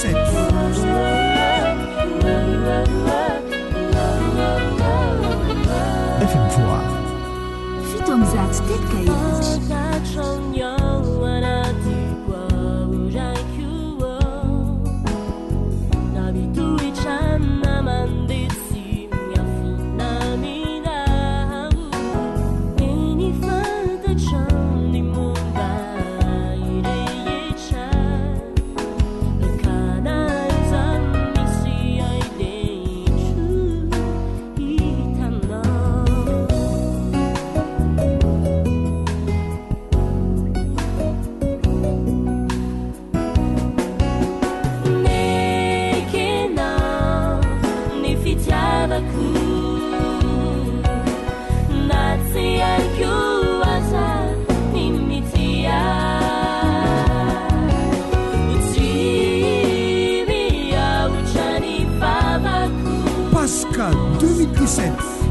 FM4 fitomzato tetika hevitra Pasca 2017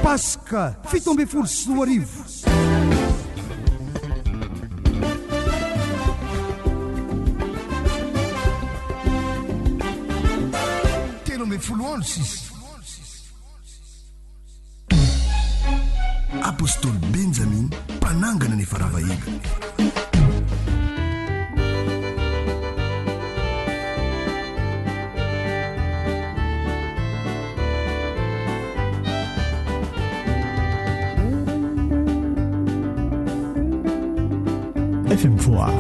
Pasca 17 sy 20. Apôstôly Benjamin mpanangana ny faravahega. FM4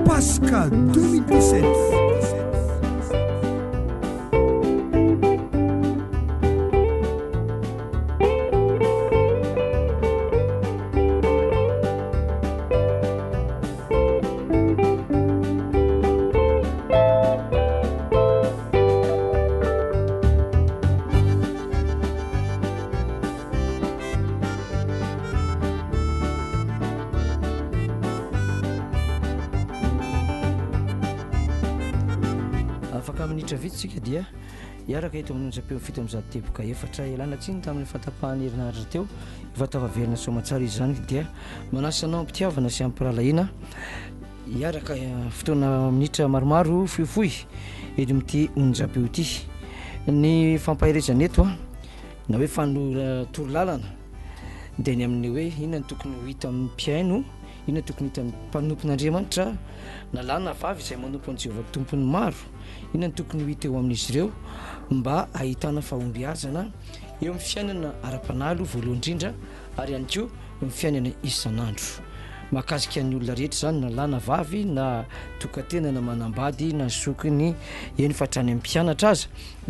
Pasca 2017. Vitsika dia iaraka eto amin'ny onjapeo fito am'zato teboka efatra elana tsiny tamin'ny fatapahany herinaratra teo vatavaverina somatsara izany dia manasanao ampitiavana sy ampiralaina iaraka fotoana minitra maromaro fohifohy eto amin'ity onjapeo ity ny fampahirezana eto na hoe torolalana dia ny amin'ny hoe inona tokony ho hita amin'ny mpiaino inona tokony hita amin'ny mpanompon'Andriamanitra na lahy na vavy izay manompo an' Jehovah tompony maro inona tokony ho hita eo amin'izy ireo mba ahitana fahombiazana eo amin'ny fiainana ara-panalo voalohany indrindra ary ihany koa amin'ny fiainana isan'andro mahakasika ny olona rehetra zany na lahy na vavy na tokantena na manambady na sokiny eny fatrany amin'ny mpianatra aza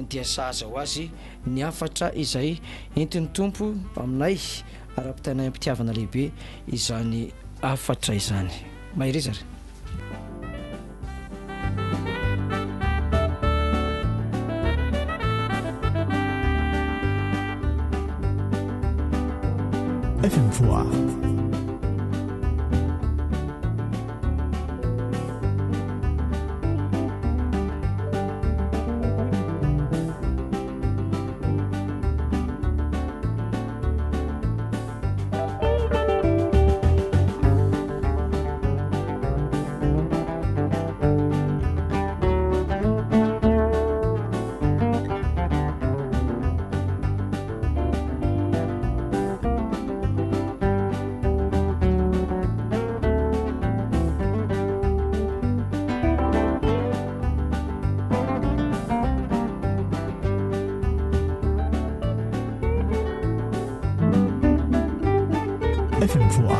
dia sahaza ho azy ny afatra izay entin'ny tompo aminay ara-pitanay ampitiavana lehibe izany afatra izany mahirezary FM Voix. FM Voix.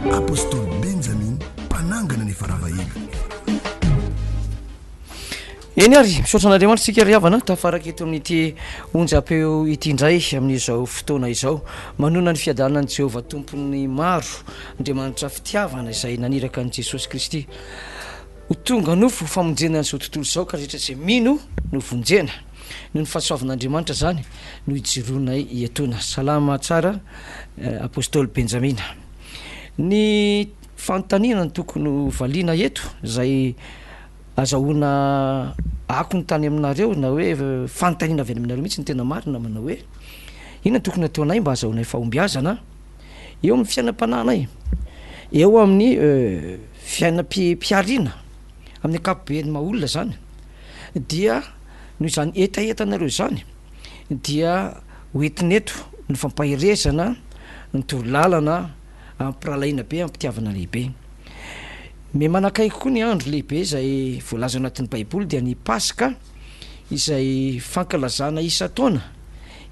Apôstôly Benjamin mpanangana ny faravahina. Eny ary misaotra an'Andriamanitra sika riavana tafaraka eto amin'ity onjam-peo ity indray amin'izao fotoana izao manona ny fiadanana ny Jehovah tompony maro Andriamanitra fitiavana izay naniraka ny Jesosy Kristy ho tonga nofo famonjena n'izao tontolo izao ka rehetra izay mino no vonjena noho ny fahasoavan'Andriamanitra zany no hijironay etoana. Salama tsara Apôstôly Benjamina. Ny fanontaniana ny tokony valiana eto zay azahoana ako ny tany aminareo na hoe fanontaniana avy aminareo mihitsy ny tena marina manao hoe inona tokony ataonay mba azahoanay fahombiazana eo amin'ny fiainam-pananay, eo amin'ny fiainam-piariana amin'ny ankapobeny maolona zany, dia noho izany etaetanareo zany dia hoentineto ny fampahirezana ny torolalana ampiralaina be ampitiavana lehibe. Me manakaiky koa ny andro lehibe izay voalaza anatin'ny Baiboly dia ny Pasika izay fankalazana isa-taona,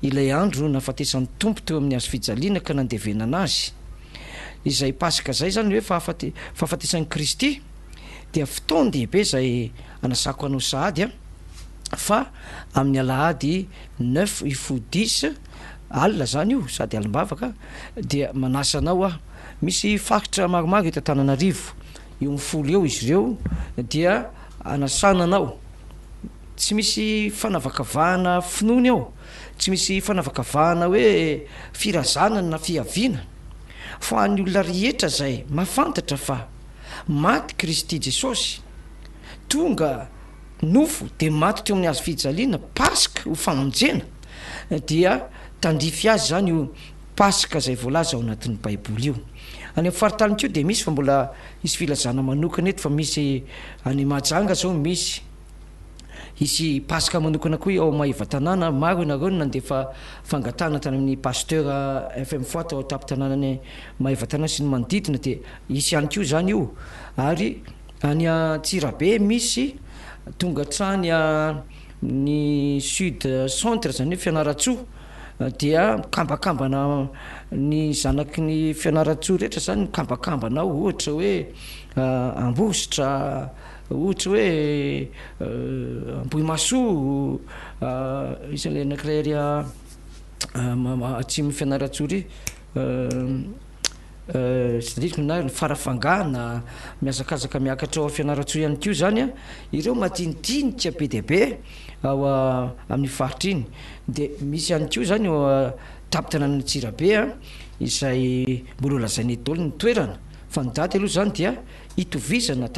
ilay andro nahafatesan'ny Tompo teo amin'ny hazo fijaliana ka nandevenana azy. Izay Pasika zay zany hoe fahafatesan'ny Kristy dia fotoana lehibe izay anasako anao sahady fa amin'ny alahady 9 ifodisa alina zany io sady alimbavaka dia manasa anao misy fakitra maromaro eto Antananarivo eo amin'ny 10 eo izy ireo dia anasana anao, tsy misy fanavakavahana finoany ao, tsy misy fanavakavahana hoe firazana na fiaviana, fa ny olona rehetra zay mahafantatra fa maty Kristy Jesosy, tonga nofo de maty teo amin'ny hazo fijaliana, Pasika ho famonjena, dia tandrify azy zany io Pasika zay voalaza ao anatin'ny Baiboly io. Any amin'ny faritany keo de misy fa mbola isy filazana manokana eto, fa misy any Mahajanga zao misy isy Pasika manokana koa ao Maheva-tanàna. Maro ianareo nandefa fangatana tany amin'ny pasteur FM Foat ao tapin-tanànany Maheva-tanàna sy ny manodidina, de isy ihany koa zany io. Ary any Antsirabe misy tonga hatrany ny sud centre zany hoe Fianaratsoa, dia kambakambana ny zanaky ny Fianaratsoa rehetra zany kambakambana ao, ohatra hoe Ambositra, ohatra hoe Ambohimasoa, isan'le anankiray atsimo Fianaratsoa ry sidriko ny Farafangana, miazakazaka miakatra ao Fianaratsoa ihany koa zany ireo madinidinika be dia be ao amin'ny faritra iny. De misy ihany koa zany eo tapin-tanànan'ny Antsirabe izay mbola lazainy daholo ny toerana, fa ny daty aloha zany dia itovizana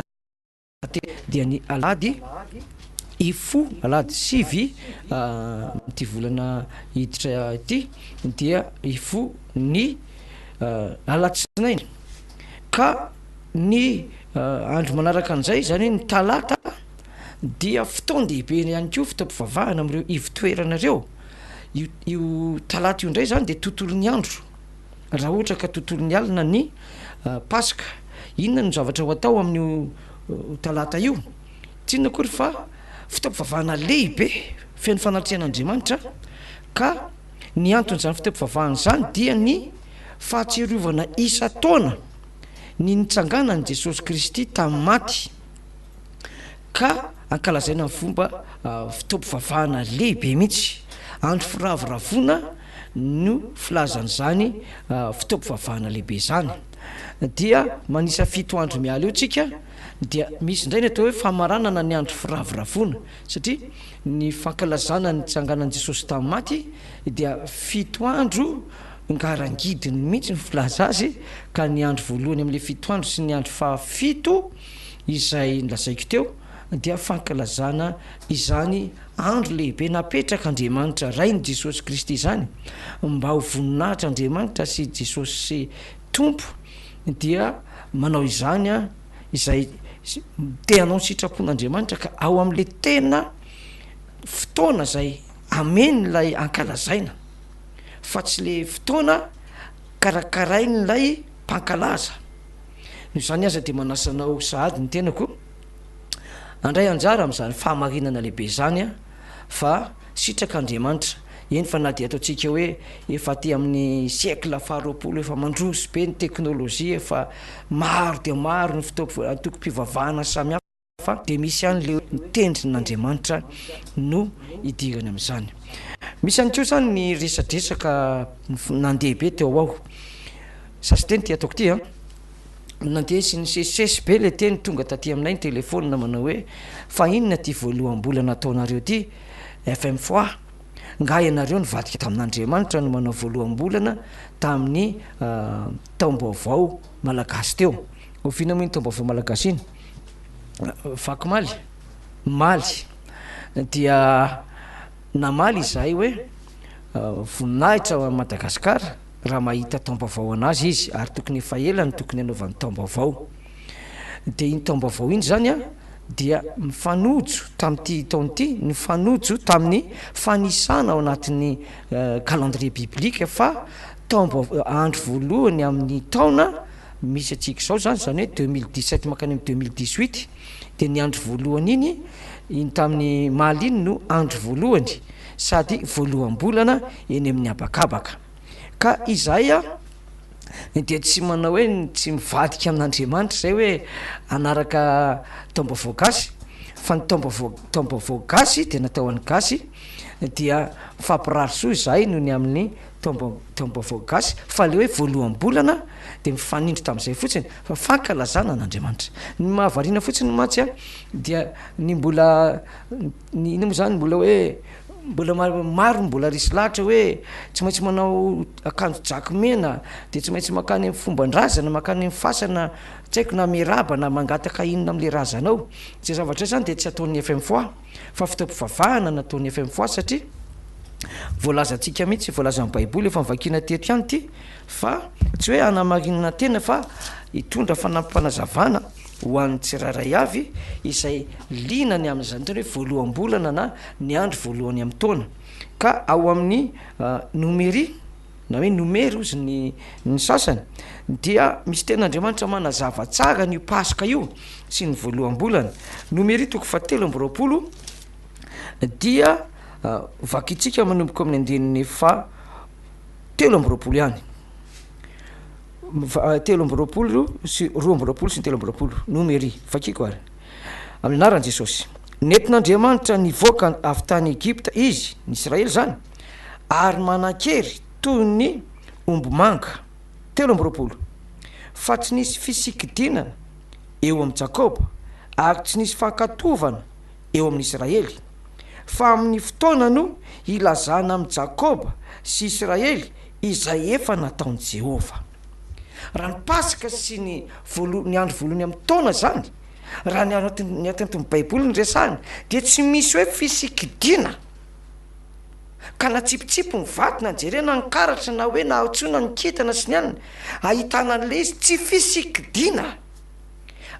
dia ny alahady ifo alady sivy ty volana hiditra ity dia ifo ny alatsinainy ka ny andro manaraka an'izay zany ny talata dia fotoan-dehibe ihany ko fitaom-pivavahana am'ireo ivotoerana reo io talata io indray zany de tontolo ny andro raha ohatra ka tontolo ny alina ny paska inona no zavatra ho atao amin'io talata io tsy inona kory fa fitaom-pivavahana lehibe feno fanatrehan'Andriamanitra ka ny anton'izany fitaom-pivavahana zany dia ny fahatsiarovana isa taona ny nitsanganan'i Jesosy Kristy tamin'ny maty ka ankalazaina ny fomba fitaom-pivavahana lehibe mihitsy andro firavoravona no filazan'izany fitaom-pivavahana lehibe zany dia manisa 7 andro miala eo tsika dia misy indray ny atao hoe famaranana ny andro firavoravona satria ny fankalazana ny tsanganan'i Jesosy tamin'ny maty dia 7 andro ngarangidiny mihitsy ny filaza azy ka ny andro voalohany amin'le 7 andro sy ny andro fahafito izay nolazaiko teo dia fankalazana izany andro lehibe napetraka Andriamanitra rainy Jesosy Kristy zany mba ho voninahitra Andriamanitra sy Jesosy tompo dia manao izany izay te hanao sitrapon'Andriamanitra ka ao amin'le tena fotoana zay amen'ilay ankalazaina fa tsy le fotoana karakarain'ilay mpankalaza no zany aza de manasanao sahady ny tenako andray anjara am'izany fahamarinana lehibe zany fa sitrak'Andriamanitra eny fa na de ataontsika hoe efa ty amin'ny siècle faharoapolo efa mandroso be ny teknôlôzia efa maro de maro ny fitaovam-pivavahana samihafa de misy an'le tendrin'Andriamanitra no idirany am'izany misy any keo zany ny resadresaka nandeha be teo ao sasiteny ty ataoko ty nandeha sy ny sesesy be le teny tonga taty aminay ny telefôna manao hoe fa inona ty voalohambolana ataonareo ty FM fois nga ianareo nivadika tamin'Andriamanitra no manao voalohambolana tamin'ny taom-baovao malagasy teo ofina moa ny taom-baovao malagasy iny vakimaly maly dia namaly izahay hoe voninahitra Madagasikara raha mahita taom-baovao anazy izy ary tokony efa elany tokony anaovany taom-baovao de iny taom-baovao iny zany dia mifanojo tamin'ity taon'ity mifanojo tamin'ny fanisana ao anatin'ny calendrier biblika fa andro voalohany amin'ny taona misy atsika zao zany hoe 2017 makany amin'ny 2018 de ny andro voalohany iny tamin'ny maly iny no andro voalohany sady voalohambolana eny amin'ny abakabaka ka izay de tsy manao hoe tsy mivadika amin'Andriamanitra zay hoe anaraka taom-baovao gasy fa ny taom-baovao gasy de natao an'ny gasy dia fampirarisoa izay noho ny amin'ny taom-baovao gasy fa le hoe voalohambolana de mifanindro tamin'izay fotsiny fa fankalazana n'Andriamanitra ny mahavariana fotsiny matsy dia ny mbola ino moa zany mbola hoe mbola maro mbola risy lahatra hoe tsy maintsy manao akanjo jakomena de tsy maintsy makany amin'ny fomban-drazana makany amin'ny fasana tsy haiko na miraba na mangataka inona am'le razanao zay zavatra zany de tsy ataon'ny FM fois fa fitaom-pivavahana nataon'ny FM fois satria voalazantsika mihitsy voalaza amin'ny baiboly efa mivakina teto ihany ty fa tsy hoe anamarinana tena fa hitondra fanampanazavana ho an'ny tsiraray avy izay linany amin'izany tena hoe voalohambolana na ny andro voalohany amin'ny taona ka ao amin'ny numéri na hoe numéro ozy ny sasany dia misy ten'Andriamanitra manazava tsara n'io paska io sy ny voalohambolana numéri toko 720 dia vakitsika manomboka amin'ny andinin'ny 720 ihany 720 sy 220 sy 720 numéri vakiko ary amin'ny anaran'i Jesosy nentin'Andriamanitra nivoaka avy tany Egypta izy ny Israely zany ary manan-kery toy ny omby manga 720 fa tsy nisy fisikidinana eo amin'ny Jakoba ary tsy nisy fankatovana eo amin'ny Israely fa amin'ny fotoana no ilazana amin'ny Jakoba sy Israely izay efa nataon'i Jehova raha ny pasika sy ny andro voalohany amin'ny taona zany raha ny atanty baiboly nyresahny dia tsy misy hoe fisikidina ka natsipitsipo nyvatina njerena nykaratra na hoe na aotsona nykitana sy ny aniny ahitana an'le izy tsy fisikidina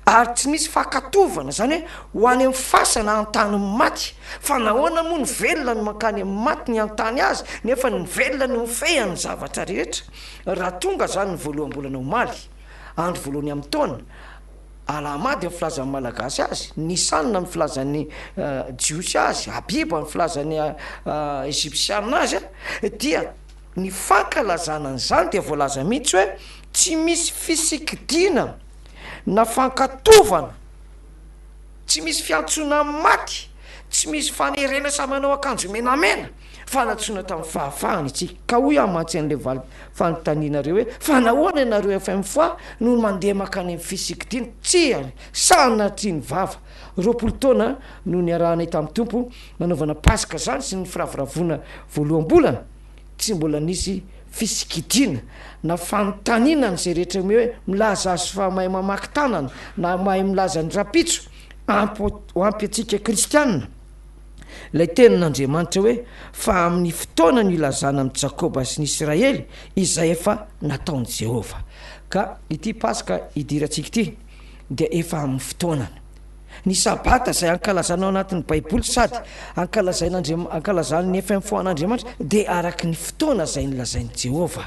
ary tsy misy fakatovana zany hoe ho any amin'ny fasana antany maty fa nahoana moa ny velona ny mankany amin'ny maty ny antany azy nefa ny velona ny mifehany zavatra rehetra raha tonga zany ny voalohambolana omaly andro voalohany amin'ny taona alamady amin'ny filazan'ny malagasy azy nisanina amin'ny filazan'ny jiosy azy abiba amin'ny filazan'ny ezipsiana azy dia ny fankalazana n'izany dia voalaza mihitsy hoe tsy misy fisikidina na fankatovana tsy misy fiantsona maty tsy misy fanerena sa manao akanjo menamena fa natsona tamin'ny fahafahany itsika ka hoy amantsy an'le valo fanontanianareo hoe fa nahoana ianareo efa amin'ny foa no mandeha makany amin'ny fisikidina tsy any sanatry ny vava 20 taona no ny arahanay tamin'ny tompo nanaovana pasika zany sy ny firavoravona voaloham-bolana tsy mbola nisy fisikidina na fanontaniana n'izay rehetra hoe milaza azy fa mahay mamaky tanana na mahay milaza ny rapitso ampy atsika kristianina lay tenin'Andriamanitra hoe fa amin'ny fotoana ny ilazana amin'ny Jakoba sy ny Israely izay efa nataony Jehova. Ka ity pasika idirantsika ity dia efa amin'ny fotoanany. Ny sabata izay ankalazana ao anatin'ny baiboly sady ankalazany efa amin'ny foan'Andriamanitra dia araky ny fotoana izay nilazainy Jehova.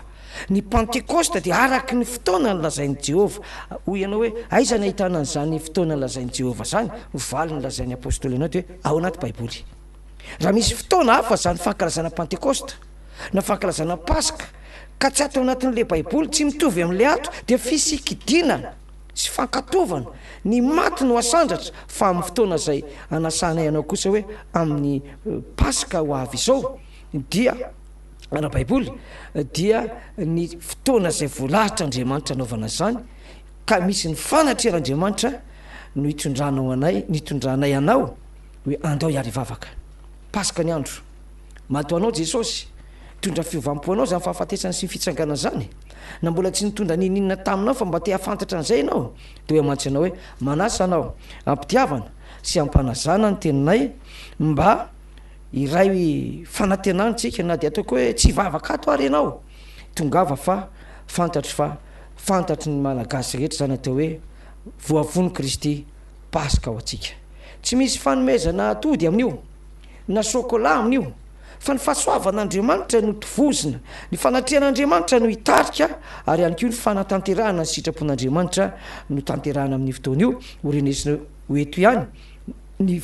Ny Pentecoste dia araky ny fotoana nilazainy Jehova. Hoy ianao hoe aiza ny ahitana an'izany fotoana nilazainy Jehova zany? Valy nilazainy apôstôly anao hoe ao anaty baiboly. Raha misy fotoana hafa zany fankalazana Pentecoste na fankalazana Pasika ka tsy atao anatin'le baiboly tsy mitovy amin'le ato dia fisikidinana sy fankatovana ny maty no asandratra fa amin'ny fotoana izay anasanay ianao kosa hoe amin'ny Pasika ho avy izao dia ana baiboly dia ny fotoana izay voalahitra Andriamanitra anaovana zany ka misy ny fanatrehan'Andriamanitra no hitondranao anay nitondranay anao hoe andao hiary vavaka Pasika ny andro matoanao Jesosy tondra fiovampo anao zany fahafatesany sy ny fitsangana zany na mbola tsy nitondra ninina taminao fa mba te hafantatra an'izay ianao dia hoe amantsy anao hoe manasa anao ampitiavana sy ampanazana ny teninay mba iray fanantenana tsika na dia ataoko hoe tsy vavaka ato ary ianao tongava fa fantatry ny malagasy rehetra zany atao hoe voavony Kristy Pasika ho atsika tsy misy fanomezana atody amin'io na chocolat amin'io fa ny fahasoavan'Andriamanitra no tovozina ny fanatrehan'Andriamanitra no hitarika ary ihany koa ny fanatanterahana ny sitrapon'Andriamanitra no tanterahana amin'ny fotoana io orenesina hoeto ihany ny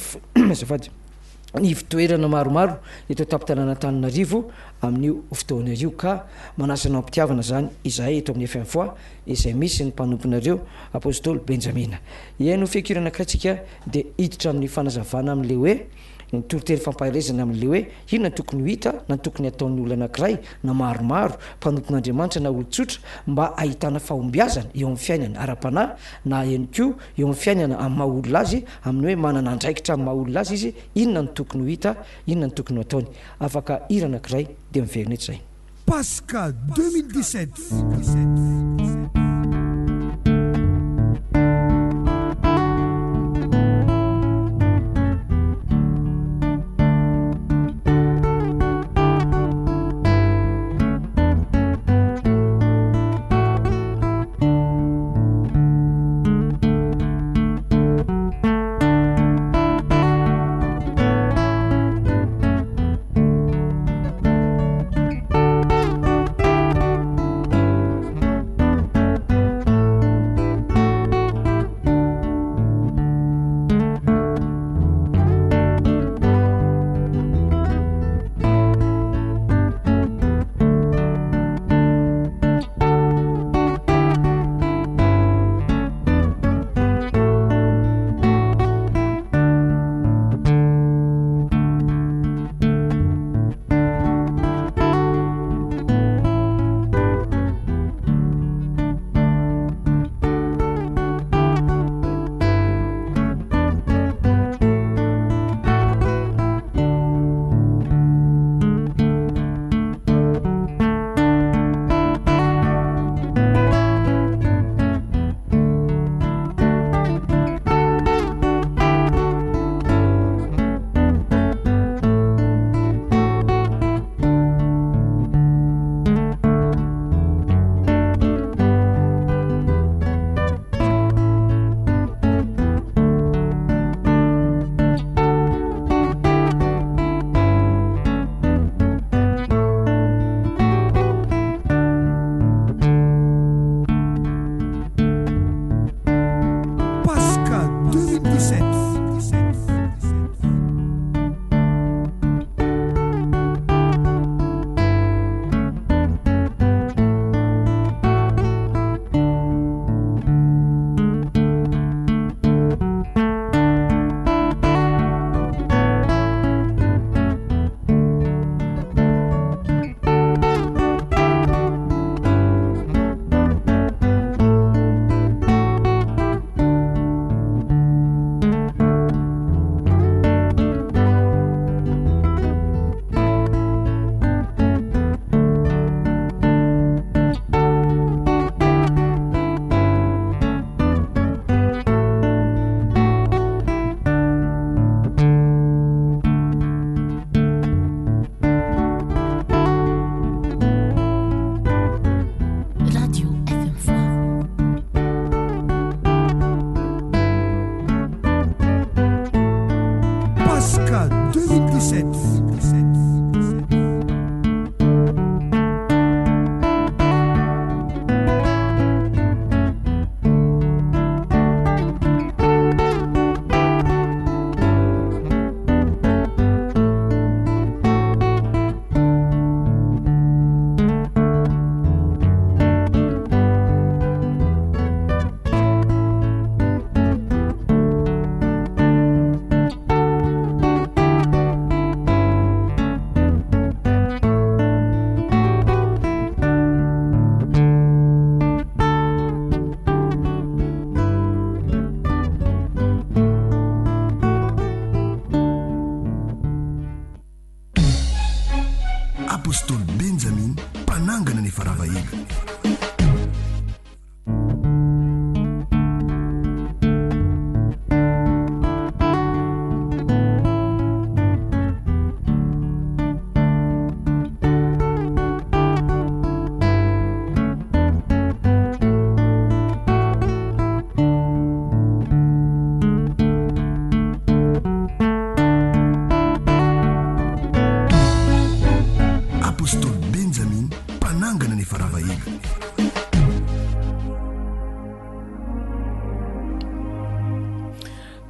fitoerana maromaro eto tapitana Antananarivo amin'io fotoana io ka manasana ampitiavana zany izahay eto amin'ny FM4 izay misy ny mpanomponareo apôstôly Benjamina no fekirana anakiratsika dia hiditra amin'ny fanazavana amin'le hoe ny toroteny fampaharezana amin'le hoe inona tokony ho hita na tokony ataon'ny olona anankiray na maromaro mpanompon'Andriamanitra na olon-tsotra mba ahitana fahombiazana eo amin'ny fiainana ara-panahy na ihany koa eo amin'ny fiainana amin'ny maha olona azy amin'ny hoe manana andraikitra amin'ny maha olona azy izy inona ny tokony ho hita inona ny tokony ho ataony afaka hira anankiray dia miverina eto izay Pasika 2017.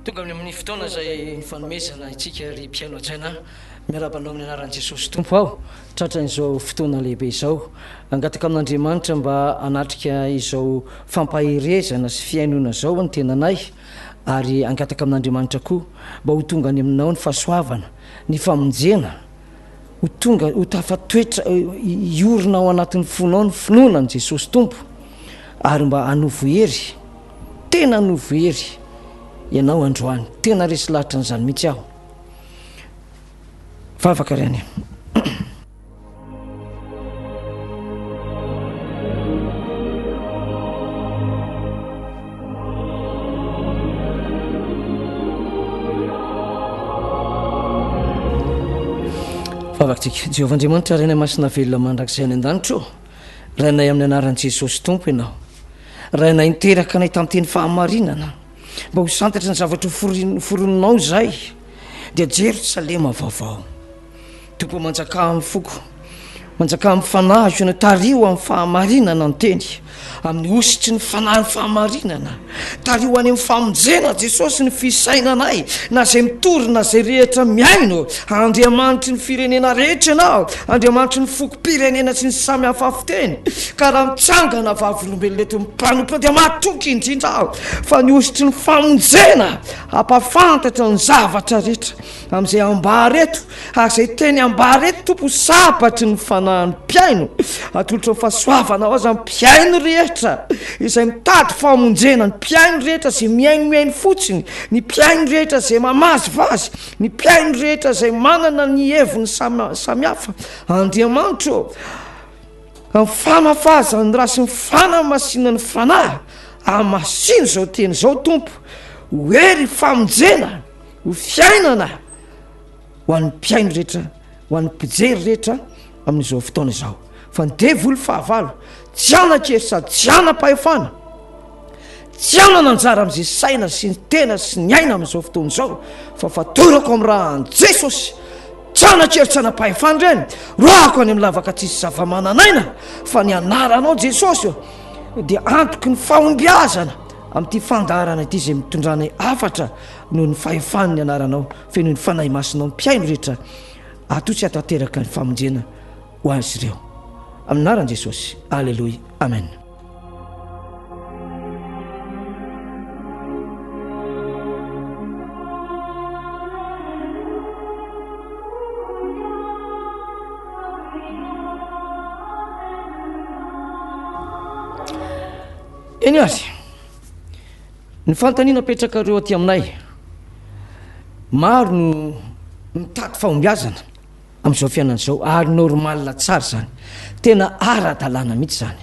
tonga amin'ny fotoana zay fanomezana itsika ry mpiaino ajaina miarabana amin'ny anaran'i Jesosy tompo aho tratran'izao fotoana lehibe izao angataka amin'Andriamanitra mba anatrika izao fampaherezana sy fiainona zao ny tenanay ary angataka amin'Andriamanitra koa mba ho tonga any aminao ny fahasoavana ny famonjena ho tonga ho tafatoetra iorina ao anatin'ny fonao ny finoana ny Jesosy tompo ary mba hanovohery tena hanovohery ianao androany tena resy lahatra n'izany mihitsy aho vavaka reny vavakatsika Jehovah Andriamanitra rainay masina velona mandrakizay ny an-danitro rainay amin'ny anaran'i Jesosy tompo ianao rainay niteraka anay tamin'ny teny fahamarinana mba ho santatra ny zavatra forononao zay dia Jerosalema vaovao tompo manjaka amin'ny foko manjaka amin'ny fanahy no tario amin'ny fahamarinana ny teny amin'ny ositry ny fanahy ny fahamarinana tario any amin'ny famonjena Jesosy ny fisainanay na zay mitorina zay rehetra miaino Andriamanitry ny firenena rehetra ianao Andriamanitry ny foko-pirenena sy ny samy hafa fiteny ka raha mitsangana vavolombelona eto mimpanompo dia matoky indrindra aho fa ny ositry ny famonjena hampafantatra ny zavatra rehetra amin'izay ambary eto ary zay teny ambary eto tompo sabatry ny fanahy ny mpiaino atolotra ny fahasoavana aza ny mpiaino rehetra izay mitady famonjena ny mpiaino rehetra zay miaino fotsiny ny mpiaino rehetra zay mamazivazy ny mpiaino rehetra zay manana ny heviny samihafa Andriamanitra ny famafaza ny raha sy ny fanamasinana ny fanahy amasino zao teny zao tompo hoery famonjena ho fiainana ho an'ny mpiaino rehetra ho an'ny mpijery rehetra amin'izao fotoana izao fa ny devoly fahavalo jiana kery sady jiana pahefana jiana nanjara amin'izay saina sy ny tena sy ny aina amin'izao fotoana izao fa fatorako amin'ny raha an' Jesosy jiana kery tsy anapahefana ireny roako any amin'ny lavaka tsisy zava-mananaina fa ny anaranao Jesosy dia antoky ny fahombiazana amin'ity fandarana ity zay mitondranay afatra noho ny fahefan'ny anaranao fe noho ny fanahy masinao ny mpiaino rehetra atotsy atateraka ny famonjena ho azy ireo amin'ny anaran'i Jesosy alleluia amen eny azy ny fantaniana petraka reo aty aminay maro no mitady fahombiazana amin'izao fiainan'izao ary normaly tsara zany tena ara-dalàna mihitsy zany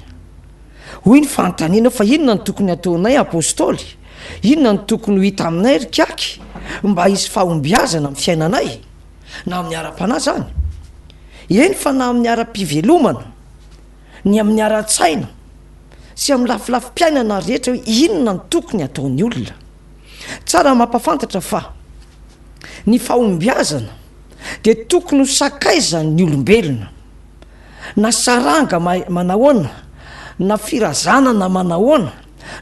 hoy ny fantaniana fa inona ny tokony ataonay apôstôly inona ny tokony ho hita aminay rikaky mba hisy fahombiazana amin'ny fiainanay na amin'ny ara-panahy zany eny fa na amin'ny ara-pivelomana ny amin'ny ara-tsaina sy amin'ny lafilafim-piainana rehetra hoe inona ny tokony ataon'ny olona tsara mampafantatra fa ny fahombiazana dia tokony ho sakaizany ny olombelona na saranga manahoana na firazanana manahoana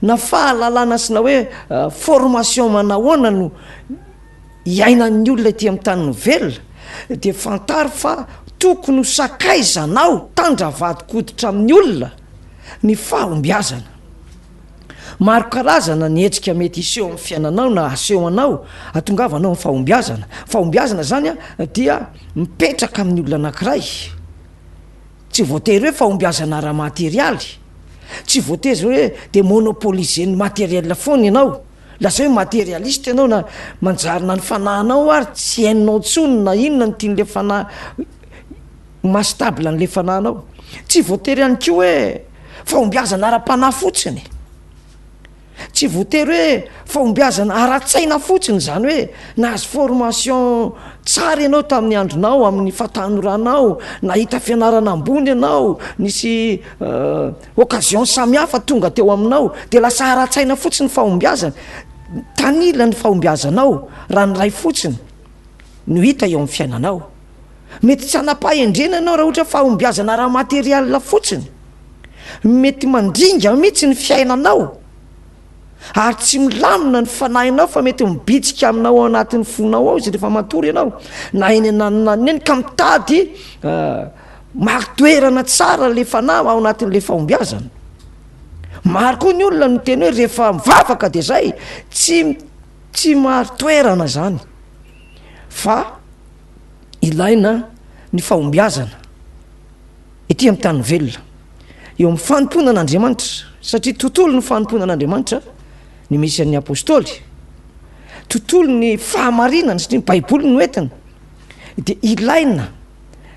na fahalalana sy na hoe formation manahoana no iainan'ny olona ety amin'ny tany novelona dia fantaro fa tokony ho sakaizanao tandravadikoditra amin'ny olona ny fahombiazana maro karazana ny hetsika mety iseho amin'ny fiainanao na aseho anao atongavanao ny fahombiazana zany dia mipetraka amin'ny olona anankiray tsy voatery hoe fahombiazana ara-materialy tsy voatery hoe de monopoliser ny materiel foana ianao lasa hoe materialiste ianao na manjarina ny fanahinao ary tsy hainao tsony na inona ny tian'le fanahy mastable an'le fanahinao tsy voatery ihany koa hoe fahombiazana ara-panahy fotsiny tsy voatery hoe fahombiazana ara-tsaina fotsiny zany hoe nahazo formation tsara ianao tamin'ny andronao amin'ny fatanoranao nahita fianarana ambony ianao nisy occasion samihafa tonga teo aminao dia lasa ara-tsaina fotsiny fahombiazana tanila ny fahombiazanao raha ny ray fotsiny no hita eo amin'ny fiainanao mety tsy anapa-endrena ianao raha ohatra fahombiazana raha material fotsiny mety mandringa mihitsy ny fiainanao ary tsy milamina ny fanahinao fa mety mibitsika aminao ao anatin'ny fonao ao izy rehefa matory ianao na eny ananonany eny ka mitady maritoerana tsara le fanahy ao anatin'le fahombiazana. Maro koa ny olona no teny hoe rehefa mivavaka de zay tsy maritoerana zany fa ilaina ny fahombiazana ety amin'ny tany velona eo amin'ny fanompoana an'Andriamanitra satria tontolo ny fanompoana an'Andriamanitra ny misy an'ny apôstôly, tontolo ny fahamarinana satria ny baiboly no entina de ilaina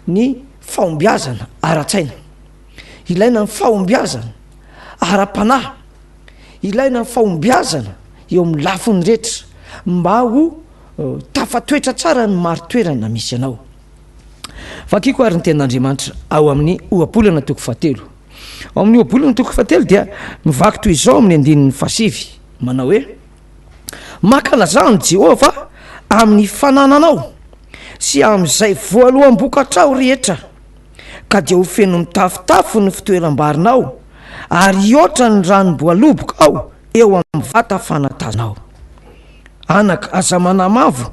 ny fahombiazana ara-tsaina, ilaina ny fahombiazana ara-panahy, ilaina ny fahombiazana eo amin'ny lafiny rehetra mba ho tafatoetra tsara ny maritoerana misy anao. Fakiko ary ny tenin'Andriamanitra ao amin'ny ohabolana toko 7. Ao amin'ny ohabolana toko 7 dia mivaky toy izao amin'ny 9:7 manao hoe mankalazany Jehova amin'ny fanananao sy amin'izay voaloham-bokatrao rehetra ka dia ho feno mitafotafo ny fitoeram-barinao ary iotra ny ranom-boaloboka ao eo amin'ny vata fanatazanao. Anaka aza manamavo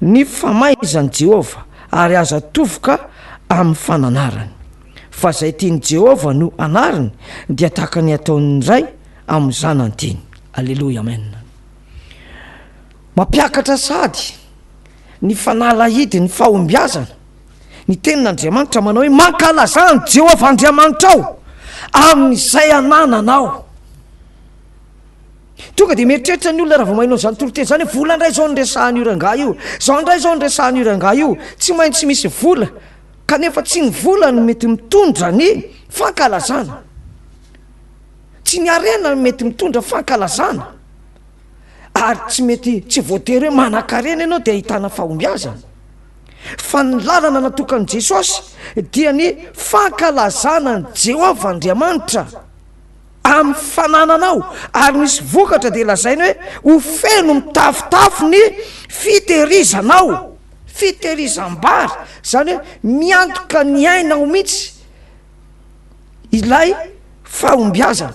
ny famaizan'i Jehova ary aza tovoka amin'ny fananarany fa zay tiany Jehova no anariny dia tahaka ny ataony iray amin'ny zanany tiny. Alleluia, amen. Mampiakatra sady ny fanalahidy ny fahombiazana ny tenin'Andriamanitra manao hoe mankalazany Jehova Andriamanitra ao amin'izay anananao. Tonga de mieritreritra ny olona raha vao mainao zany toroteny zany hoe vola indray zao nyresahany io rangahy io, zao indray zao nyresahany io rangahy io, tsy maintsy misy vola kanefa tsy ny vola no mety mitondra ny fankalazana, tsy ny arena mety mitondra fankalazana ary tsy voatery hoe manan-karena ianao de ahitana fahombiazana fa ny lalana natokan'i Jesosy dia ny fankalazana ny Jehova Andriamanitra amin'ny fanananao ary misy vokatra de lazainy hoe ho feno mitafotafo ny fitehirizanao, fitehirizam-bary zany hoe miantoka ny ainao mihitsy ilay fahombiazana,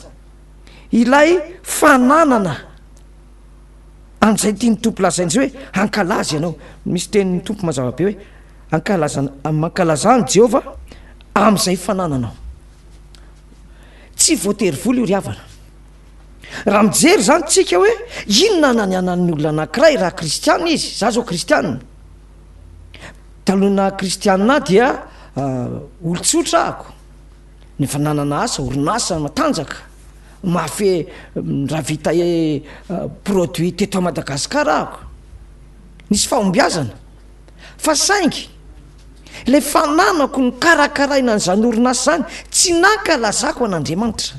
ilay fananana an'izay tiany tompo lazain'izay hoe ankalaza ianao. Misy tenin'ny tompo mazava be hoe mankalazany Jehova amin'izay fanananao. Tsy voatery vola io ry havana. Raha mijery zany tsika hoe inona nanianan'ny olona anankiray raha kristiana izy, za zao kristiana, talona kristiana dia olon-tsotra ahako, nefa nanana asa orinasa matanjaka mafy raha vita produit teto a Madagasikara ahako, nisy fahombiazana fa saingy le fananako ny karakaraina n'izany orinasa zany tsy nankalazako an'Andriamanitra,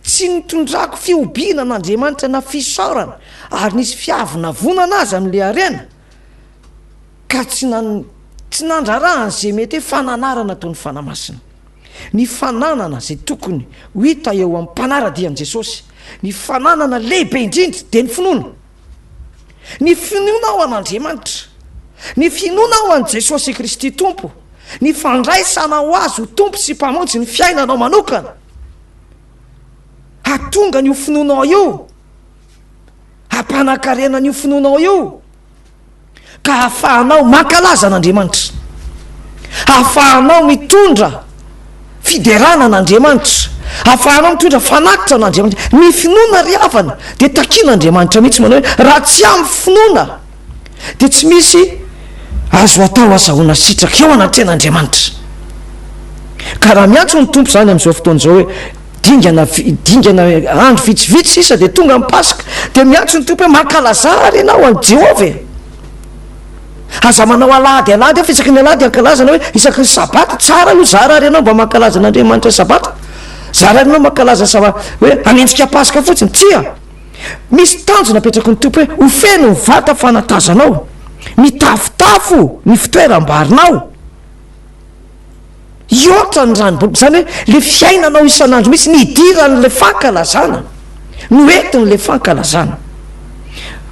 tsy nitondrako fiobiana an'Andriamanitra na fisaorana ary nisy fiavina vonana azy amin'le arena ka tsy nandrarahany zay mety hoe fananarana toy ny fanamasina. Ny fananana zay tokony ho hita eo amin'ny mpanaradian'i Jesosy, ny fananana lehibe indrindra de ny finoana, ny finoana ao an'Andriamanitra, ny finoana ao an' Jesosy Kristy Tompo, ny fandraisana ho azy ho tompo sy mpamonjy ny fiainanao manokana. Hatonga ny ho finoanao io, hampanankarena ny ho finoanao io ka hahafahanao mankalaza an'Andriamanitra, hahafahanao mitondra fiderana an'Andriamanitra, hahafahanao mitondra fanakitra an'Andriamanitra. Ny finoana ry havana de takian'Andriamanitra mihitsy manao hoe raha tsy amin'ny finoana de tsy misy azo atao azahoana sitraka eo anaten'Andriamanitra. Ka raha miantso ny tompo zany amin'izao fotoana zao hoe dingana andro vitsivitsy sisa de tonga amin'ny Pasika, de miantso ny tompo hoe mankalazary ianao an' Jehova. Aza manao alady fa isaky ny alady ankalazana hoe isaky ny sabata tsara aloha zara ary ianao mba mankalaza an'Andriamanitra sabata, zara ary ianao mankalaza hoe anenjika Pasika fotsiny. Tsia misy tanjo napetraky ny tompo hoe ho feno ny vata fanatazanao, mitafotafo ny fitoeram-barinao, iotra ny ranom-boaloboka, zany hoe le fiainanao isan'andro misy nidiran'le fankalazana, noentin'le fankalazana.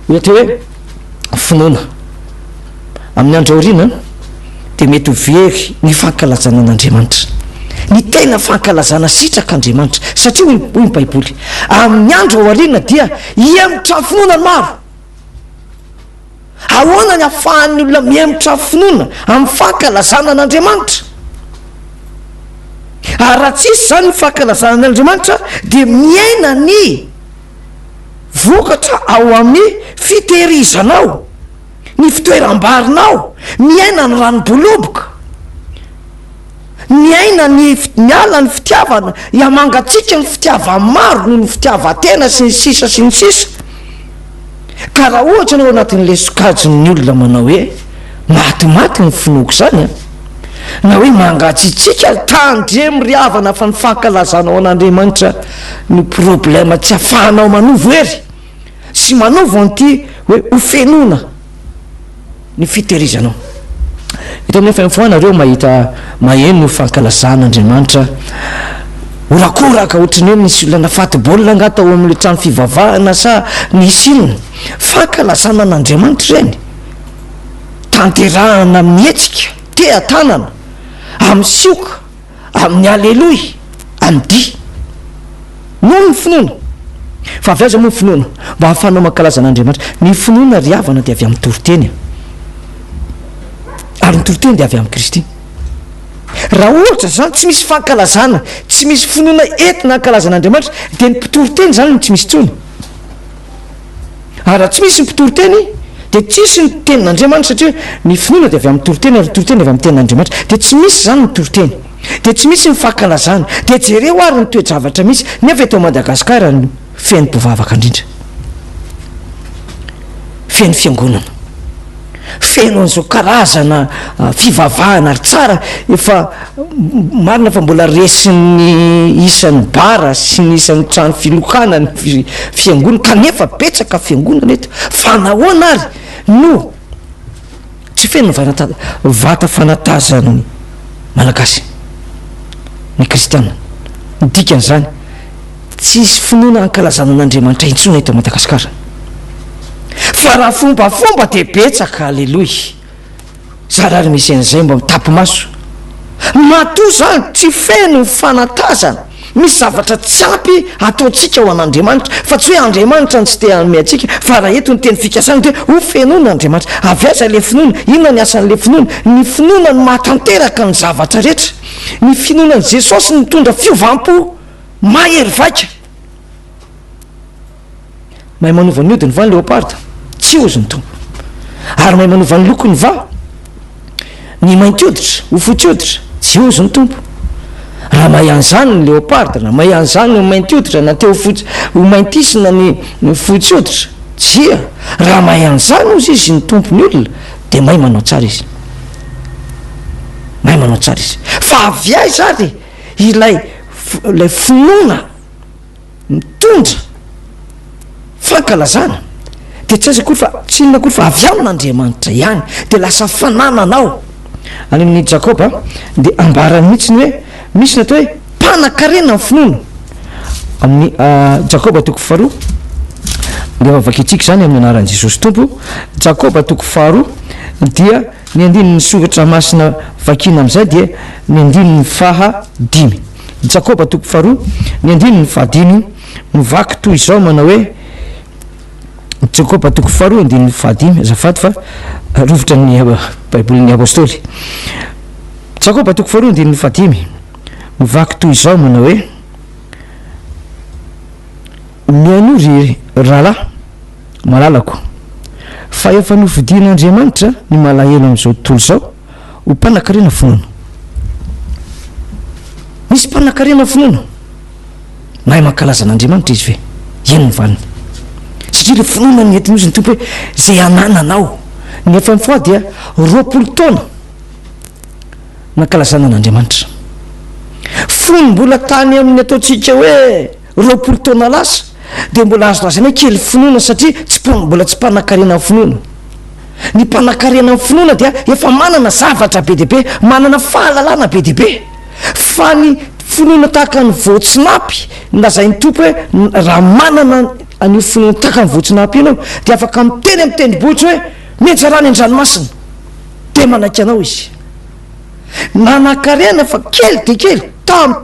Ohatra hoe finoana amin'ny andro aoriana de mety ho very ny fankalazana an'Andriamanitra, ny tena fankalazana sitrak'Andriamanitra satria hoy ny baiboly amin'ny andro ao aoriana dia miemotra finoana maro. Ahoana ny ahafahan'ny olona miemotra finoana amin'ny fankalazana an'Andriamanitra? Ary raha tsisy zany ny fankalazana an'Andriamanitra dia miaina ny vokatra ao amin'ny fitehirizanao, ny fitoeram-barinao, miaina ny ranom-boloboka, miaina ny miala ny fitiavana, iamangatsika ny fitiava maro noho ny fitiava-tena sy ny sisa sy ny sisa. Ka raha ohatra anao anatin'le sokajin'ny olona manao hoe matimaty ny finoako zany na hoe mangatsitsika tandremo ry havana fa ny fankalazanao an'Andriamanitra ny problema tsy ahafahanao manovo hery sy manovo an'ity hoe hofenona ny fitehirizanao. Ito amin'ny famifoanareo mahita maheno ny fankalazan'Andriamanitra orakoraka ohatrany hoe misy olona nafaty baolina angata ao amin'le trano fivavahana sa nisy inona. Fankalazana an'Andriamanitra reny tanterahana amin'ny hetsika te-tanana amin'ny sioka amin'ny aleloia amin'ny dia noho ny finoana. Fa avy aza moa ny finoana mba hahafahanao mankalaza an'Andriamanitra. Ny finoana ry havana dia avy amin'ny toriteny ary ny toriteny dia avy amin'ny Kristy. Raha ohatra zany tsy misy fankalazana, tsy misy finoana entina hankalaza an'Andriamanitra dia ny mpitoriteny zany no tsy misy tsony. Ary raha tsy misy ny mpitoriteny dia tsisy ny tenin'Andriamanitra satria ny finoana dia avy amin'ny toriteny ary toriteny avy amin'ny tenin'Andriamanitra dia tsy misy zany ny toriteny dia tsy misy ny fankalazana dia jereo ary ny toe-javatra misy nefa eto Madagasikara ny feno mpivavaka indrindra, feno fiangonana, feno an'izao karazana fivavahana ary tsara efa marina fa mbola resin'ny isan'ny bara sy ny isan'ny trano filokana ny fiangonana kanefa betsaka fiangonana eto. Fa nahoana ary no tsy feno vata fanatazana ny malagasy ny kristiana ny dikan'izany tsisy finoana hankalazana an'Andriamanitra intsona eto Madagasikara. Fa raha fombafomba dia betsaka, aleloia. Za raha misy an'izay mba mitapy maso matoa zany tsy feno fanatazana. Misy zavatra tsy ampy ataontsika ho an'Andriamanitra fa tsy hoe Andriamanitra ny tsy te hanome antsika fa raha eto ny teny fikasana dia ho fenoana Andriamanitra. Avy aza le finoana, inona ny asan'le finoana? Ny finoana ny mahatanteraka ny zavatra rehetra. Ny finoanan'i Jesosy ny mitondra fiovampo mahery vaika. Mahay manova ny hodiny va ny leoparda? Tsy ozy ny tompo. Ary mahay manova ny lokony va? Ny mainty hoditra ho fotsy hoditra? Tsy ozy ny tompo. Raha mahay an'izany ny leoparda, raha mahay an'izany ny mainty hoditra na teo ho maintisina ny fotsy hoditra, tsia. Raha mahay an'izany ozy izy ny tompony olona dia mahay manao tsara izy, mahay manao tsara izy. Fa avy aiza ary ilay finoana mitondra fankalazana dia tsy aza koa fa tsy inona koa fa avy amin'Andriamanitra ihany dia lasa fanananao. Any amin'ny Jakoba dia ambarany mihitsy ny hoe misy natao hoe mpanan-karena ny finoana amin'ny Jakoba 2:2 dia mavakitsika zany amin'ny anaran'i Jesosy Tompo. Jakoba 2:2 dia ny andininy soratra masina vakina amin'izay dia ny andininy 5. Jakoba 2:2 ny andininy 5 mivaky toy izao manao hoe Jakoba 2:2 andininy 5 azafady fa rovitra ny baibolin'ny apôstôly. Jakoba 2:2 andininy 5 mivaky toy izao manao hoe mianory rahalahy malalako fa efa novidian'Andriamanitra ny malahelo amin'izao tontolo izao ho mpanan-karena finoana. Misy mpanan-karena finoana mahay mankalaza an'Andriamanitra izy ve? Ino ny vaniny? Satria le finoana ny entiny ozy ny tompo hoe zay anananao. Ny efa mifoa dia 20 taona nankalazana an'Andriamanitra. Fony mbola tany amin'ny ataontsika hoe 20 taona lasa dia mbola azo lazana hoe kely finoana satria mbola tsy mpanan-karena ny finoana. Ny mpanan-karena ny finoana dia efa manana zavatra be deaibe, manana fahalalana be deaibe. Fa ny finoana tahaka ny voatsinapy lazain'ny tompo hoe raha manana an'io finoana tahaka ny voatsinapy ianao dia afaka miteny amin'ny tendrombohitra hoe miantsarany an-dranomasina dia manaiky anao izy. nanankarena fa kely de kely tam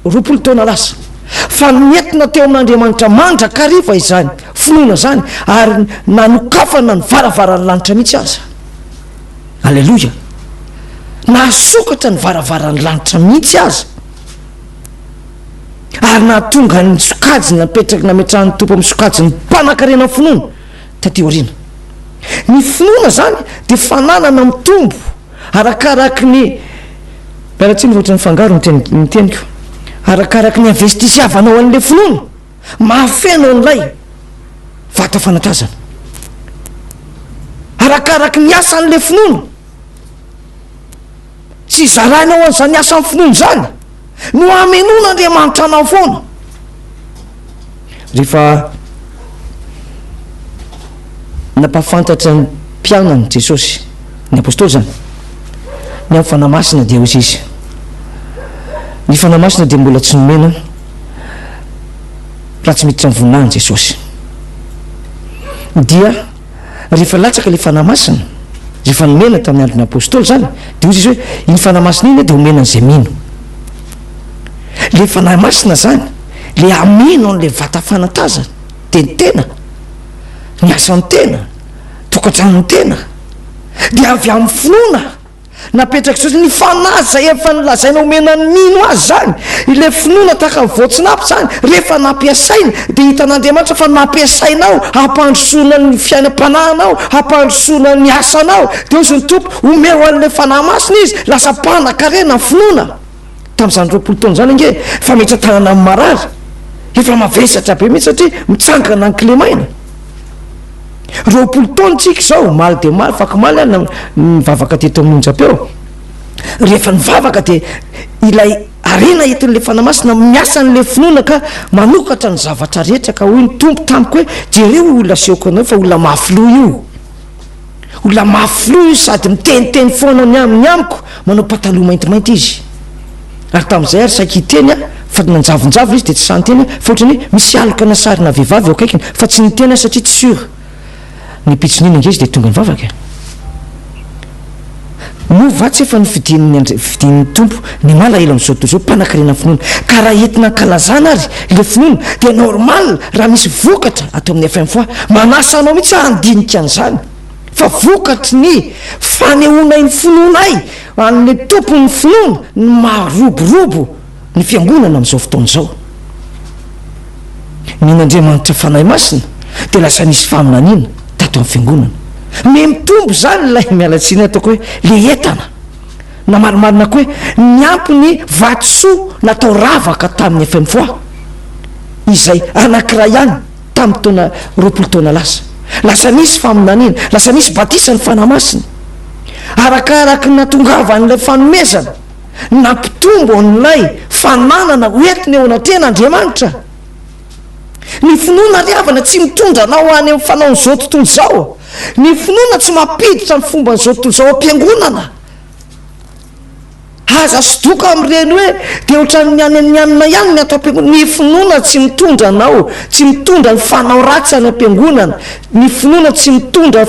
20 taona lasa fa nentina teo amin'Andriamanitra mandrakariva izany finoana zany ary nanokafana ny varavarany lanitra mihitsy aza. Alleloia. Nasokatra ny varavarany lanitra mihitsy aza ary nahatonga ny sokajy nametrahan'ny tompo amin'ny sokajy ny mpanan-karena finoana taty aoriana. Ny finoana zany de fananana mitombo arakaraky ny miaratsiny voatra ny fangaro miteniko arakaraky ny investisiavanao an'le finoana mahafeno an'ilay vata fanatazana arakaraky ny asan'le finoana tsy zarainao an'izany asan'ny finoana zany no amenona Andriamanitra anao foana. Rehefa napafantatra ny mpianany Jesosy ny apôstôly zany ny amin'ny fanamasina dia hozy izy ny fanamasina dia mbola tsy nomena raha tsy miditra ny voninahiny Jesosy dia rehefa latsaka le fanamasina rehefa nomena tamin'ny andron'ny apôstôly zany dia hozy izy hoe iny fanamasina iny dia homena an'izay mino. Le fanamasina zany le amino an'le vata fanatazana de ny tena ny asan'ny tena tokantranony tena dia avy amin'ny finoana napetraka Jesosy ny fanaza efa nilazaina homena ny mino azy zany ile finoana tahaka ny voatsinapy zany rehefa nampiasaina de hitan'Andriamanitra fa nampiasainao hampandrosoana ny fiainam-panahinao hampandrosoana ny asanao de ozy ny tompo omeo an'le fanamasina izy lasa mpanan-karena ny finoana. Tamin'izany 20 taona zany inge fa mihitra tanana amin'ny marary efa mavesatra be mihitsy satria mitsangana ny klemaina 20 taona tsika zao maly de maly fakimaly any mivavaka teto amin'ny onjapeo rehefa nivavaka de ilay arena hitin'le fanamasina miasa n'le finoana ka manokatra ny zavatra rehetra ka hoy ny tompo tamiko hoe jereo olona seoko anao fa olona mafilo io olona mafilo io sady miteniteny foana ny amiko manao pataloha maintimainty izy ary tamin'izay ary saika hiteny a fa nanjavonjavo izy de tsy sanyteny fa ohatrany hoe misy aloka na sarina vehivavy eo akaikiny fa tsy niteny satria tsy sura ny pitsonina inge izy de tonga nivavaka no vatsy efa nifidin'ny tompo ny mala ela am'izao tontolo zao mpanan-karena finoana ka raha entina ankalazana ary le finoana de normal raha misy vokatra atao amin'ny FM fois manasa anao mihitsy handinika an'izany fa vokatry ny fanehoana ny finoanay an'le tompony finoana ny maroborobo ny fiangonana amin'izao fotoana zao. Min'Andriamanitra fanahy masina de lasa nisy faminaniana tato amin'ny fiangonana me mitombo zany lay mialatsiny ataoko hoe le entana na marimarina koa hoe ny ampony vatosoa natao ravaka tamin'ny FM fois izay anankiray ihany tamin'ny taona 20 taona lasa nisy faminaniana lasa nisy batisa ny fanahy masina arakaraky natongavan'ilay fanomezana nampitombo an'ilay fananana hoentiny eo anatrena Andriamanitra. Ny finoana riavana tsy mitondra anao any amin'ny fanaon'izao tontolo zao ny finoana tsy mampiditra ny fomba n'izao tontolo zao am-piangonana aza sodoka amin'ireny hoe de ohatran'ny anyanina ihany ny atao am-piangonana. Ny finoana tsy mitondra anao tsy mitondra ny fanao ratsy any am-piangonana ny finoana tsy mitondra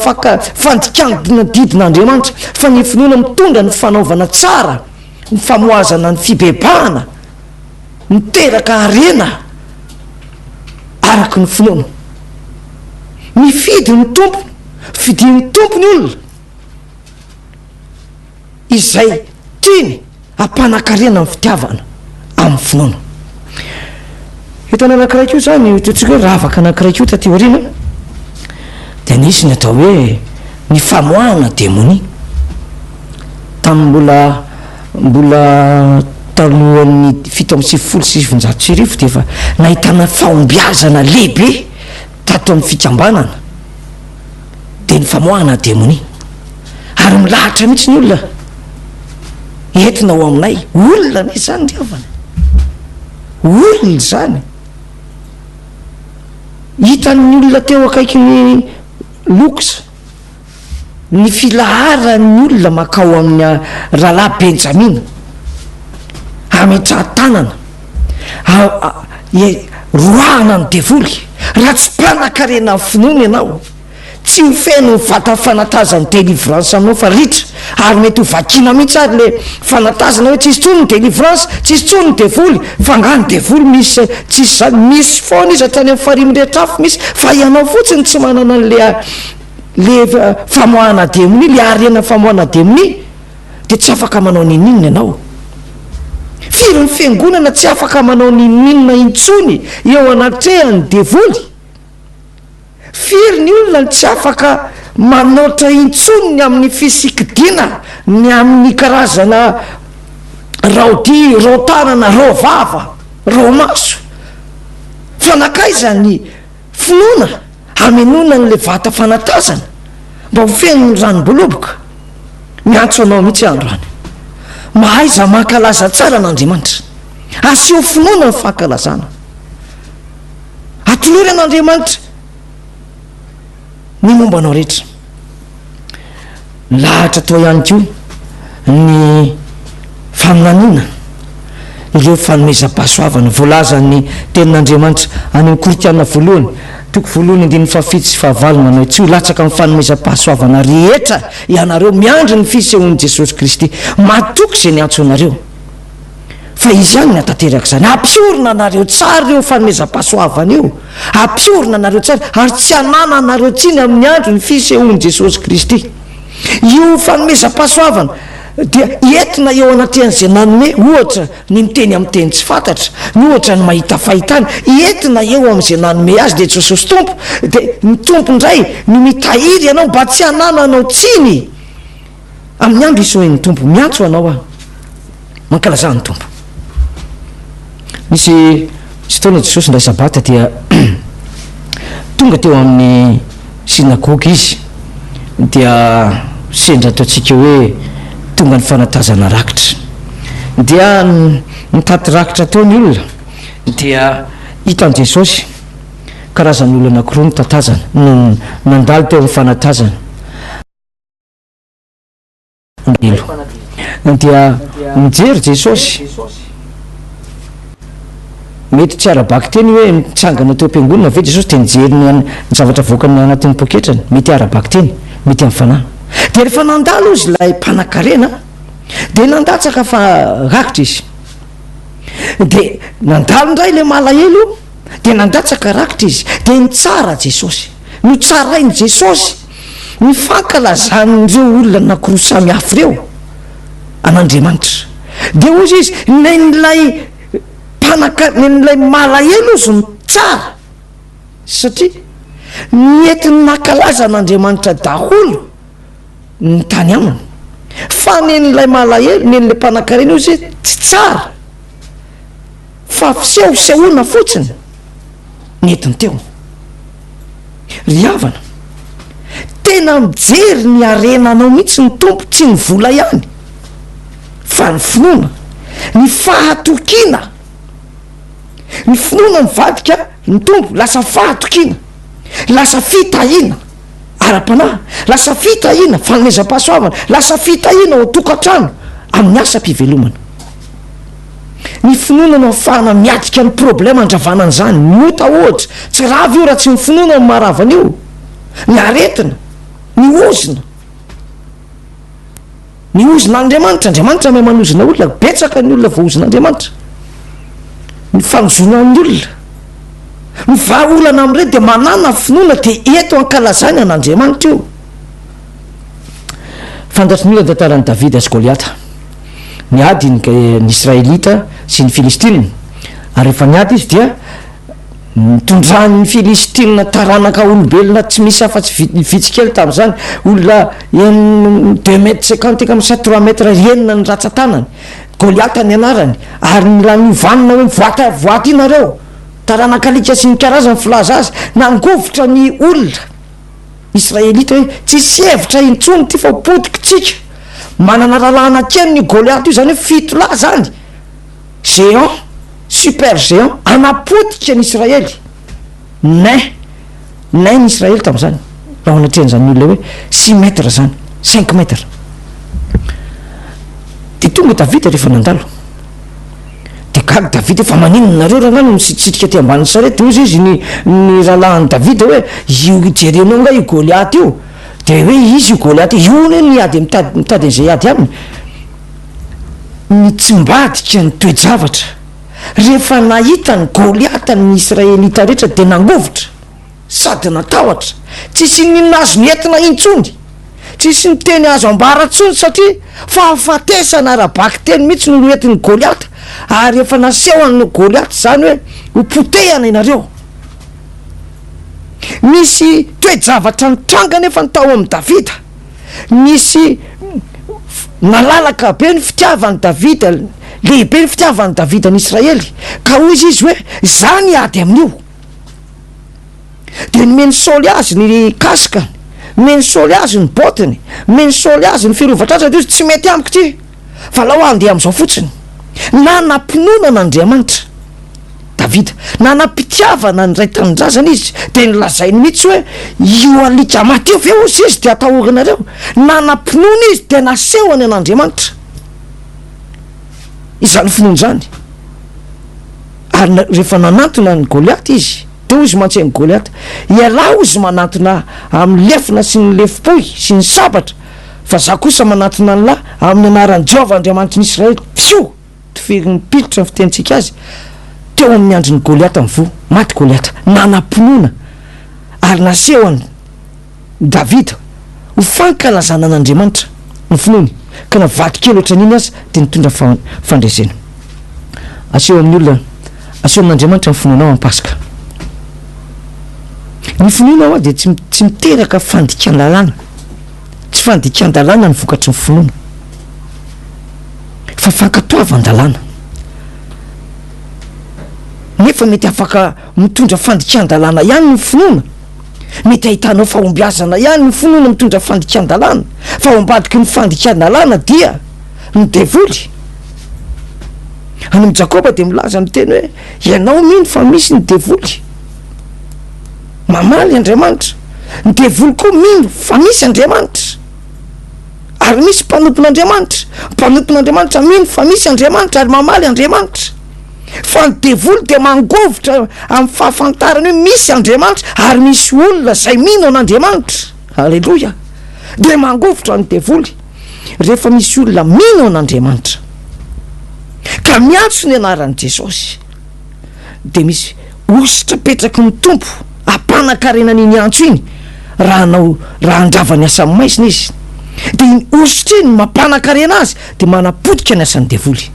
fandikana didin'Andriamanitra fa ny finoana mitondra ny fanaovana tsara ny famoazana ny fibebahana miteraka arena araky ny finoana mifidy ny tompo fidin'ny tompony olona izay tiany ampanan-karena amin'ny fitiavana amin'ny finoana. Hitana anankiray koa zany ohatritsika hoe ravaka anankiray koa taty aoriana de nisy ny atao hoe ny famoahana démonie tamin'ny mbola talohan'ny 770 de efa nahitana fahombiazana lehibe tato amin'ny fikambanana de ny famoahana démonie ary milahatra mihitsy ny olona entina ao aminay olona ny zany riavana olona zany hitan'ny olona teo akaiky ny lokosa ny filaharany olona makao amin'ny rahalahy Benjamina ametraha-tanana roahana ny devoly raha tsy mpanan-karena amin'ny finoana ianao tsy hofeno vata fanatazany délivrance aminao fa ritra ary mety ho vakina mihitsy ary le fanatazana hoe tsisy tsony ny délivrance tsisy tsony ny devoly fa ngany devoly misy tsisy zany misy foana izy hatrany amin'ny farimindretrafo misy fa ianao fotsiny tsy manana le famoahana demony le arena famoahana demony de tsy afaka manao nininina ianao firy ny fiangonana tsy afaka manao nininina intsony eo anatrehany devoly firy ny olona tsy afaka manoatra intsony ny amin'ny fisikidina ny amin'ny karazana raodi rotanana rovava romaso fanakaizany finoana amenona n'le vata fanatazana mba ho fenony ranom-boloboka miantso anao mihitsy androany mahaiza mankalaza tsara an'Andriamanitra asio finoana ny fankalazana atolory an'Andriamanitra ny momba anao rehetra lahatra atao ihany ko ny faminaniana ireo fanomezam-pahasoavana voalazany tenin'Andriamanitra any amin'ny Koritiana voalohany toko voalohany andiny fafito sy fahavalo manao tsy ho latsaka amin'ny fanomezam-pahasoavana rehetra ianareo miandry ny fisehoan'i Jesosy Kristy matoky izay niantso anareo fa izy ihany ny atateraka zany ampiorina anareo tsara eo fanomezam-pahasoavana io ampiorina anareo tsara ary tsy anana anareo tsiny amin'ny andro ny fisehoan'i Jesosy Kristy io fanomezam-pahasoavana dia entina eo anatrehan'izay nanome ohatra ny miteny amin'ny teny tsy fantatra ny ohatra ny mahita fahitana entina eo amin'izay nanome azy de Jesosy tompo de ny tompo indray ny mitahiry ianao mba tsy hanana anao tsiny amin'ny andro isoen'ny tompo miantso anao a mankalazany tompo misy fotoana Jesosy ndray sabata dia tonga teo amin'ny sinagogy izy dia sendra ataontsika hoe tonga ny fanatazana rakitra dia mitady rakitra teo ny olona dia hitan' Jesosy karazany olona anankiroa nitatazana nandalo teo amin'ny fanatazana dia mijery Jesosy mety tsy arabaky teny hoe mitsangana teo am-piangonana ve Jesosy de nijery ny zavatra voakany anatin'ny poketrany mety arabaky teny mety amin'ny fanahy de rehefa nandalo izy lay mpanan-karena de nandatsaka fa rakitra izy de nandalo indray le malahelo de nandatsaka rakitra izy de nitsara Jesosy no tsarainy Jesosy ny fankalazan'ireo olona anankiroa samy hafa ireo an'Andriamanitra de ozy izy nen'lay nen'lay malahelo izy no tsara satria nientiny nankalaza an'Andriamanitra daholo ny tany aminy fa nen'lay malahelo nen'lay mpanan-karena io zay tsy tsara fa fisehosehoana fotsiny nientiny teo ry havana tena mijery ny arenanao mihitsy ny tompo tsy ny vola ihany fa ny finoana ny fahatokiana ny finoana mivadika ny tompo lasa fahatokiana lasa fitahiana ara-panahy lasa fitahiana fanomezam-pahasoavana lasa fitahiana ho tokantrano amin'ny asa-pivelomana ny finoana no ahafahana miatrika ny problema andravanana zany mota ohatra tsy ravy io raha tsy ny finoana no maharavana io ny aretina ny ozina Andriamanitra mahay manozina olona betsaka ny olona voaozin'Andriamanitra ny fanozonan'ny olona ny vahaolana amin'ireny de manana finoana de eto ankalazany an'Andriamanitra io fantatry ny olona tantaran'i Davida sy Goliata niady ny Israelita sy ny Filistina ary rehefa niady izy dia mitondran'ny Filistina taranaka olombelona tsy misy afa-tsy vitsikely tamin'izany olona 2 mètres 50 ka 3 mètres enina ny ratsan-tanany Goliata ny anarany ary raha niovanina hoe voaty inareo taranaka-lika sy ny karazany filaza azy nangovotra ny olona Israelita hoe tsisy hevitra intsony ty fa potikitsika manana ralahana kely ny Goliata io zany hoe fito lahy zany géant super géant anapotika ny Israely nay ny Israely tamin'izany raha anatrehan'izany olona hoe 6 mètres zany 5 mètres de tonga Davida rehefa nandalo de gaga Davida fa maninonareo raha ngano misitisitrika ty ambany sarety ozy izy ny rahalahan'ny Davida hoe io jerenao nga io Goliaty io de hoe izy io Goliaty io ny ady mitady an'izay ady aminy mitsimbadika ny toejavatra rehefa nahita ny Goliaty ny Israelita rehetra de nangovotra sady natahotra tsisy ninona azo ny entina intsony tsisy ny teny azo ambaratsony satria fahafatesana rahabaky teny mihitsy no entin'ny Goliaty ary efa nasehoan'ny Goliaty zany hoe hopotehana ianareo misy toejavatra nitranga nefa ny tao amin'ny Davida misy nalalaka be ny fitiavan'ny Davida lehibe ny fitiavan'ny Davida ny Israely ka hoy izy hoe zany ady amin'io de nomeny Saoly azy ny kasikany meny Saoly azy ny botiny meny Saoly azy ny firovatrasa de izy tsy mety amiko ty fa lao andeha am'izao fotsiny na nampinoana n'Andriamanitra Davida na nampitiavana ny ray tanindrazana izy de nylazainy mihitsy hoe io alika matio ve ozy izy de atahorinareo na nampinoana izy de nasehoany an'Andriamanitra izany finoana zany ary rehefa nanantona ny Goliaty izy de izy mantsy ny Goliaty ialao izy manantona amin'ny lefina sy ny lefipoy sy ny sabatra fa za kosa manantona ny lahy amin'ny anaran'ny Jehova Andriamanitra ny Israely fio tofiry ny pilitra ny fitenitsika azy teo amin'ny andron'ny Goliaty amin'ny vo maty Goliaty nanampinoana ary nasehoany Davida ho fankalazana an'Andriamanitra ny finoany ka navady kely oatra n'iny azy de nitondra fandresena aseho amin'ny olona aseho amin'Andriamanitra ny finoanao amin'ny Pasika ny finoana de tsy miteraka fandikan-dalàna tsy fandikan-dalàna ny vokatry ny finoana fa fankatoavan-dalàna nefa mety afaka mitondra fandikan-dalàna ihany ny finoana mety ahitanao fahombiazana ihany ny finoana mitondra fandikan-dalàna fa ao ambadiky ny fandikan-dalàna dia ny devoly any Jakoba de milaza ny teny hoe ianao mino fa misy ny devoly mamaly Andriamanitra ny devoly koa mino fa misy Andriamanitra ary misy mpanompon'Andriamanitra mino fa misy Andriamanitra ary mamaly Andriamanitra fa ny devoly de mangovotra amin'ny fahafantarany hoe misy Andriamanitra ary misy olona zay mino an'Andriamanitra alleloia de mangovotra ny devoly rehefa misy olona mino an'Andriamanitra ka miantso ny anaran'i Jesosy de misy ositra petraky ny tompo ampanakarena n'iny antso iny raha andravany asan'ny maisina izy de iny ositra iny mampanakarena azy de manapodika ny asan'ny devoly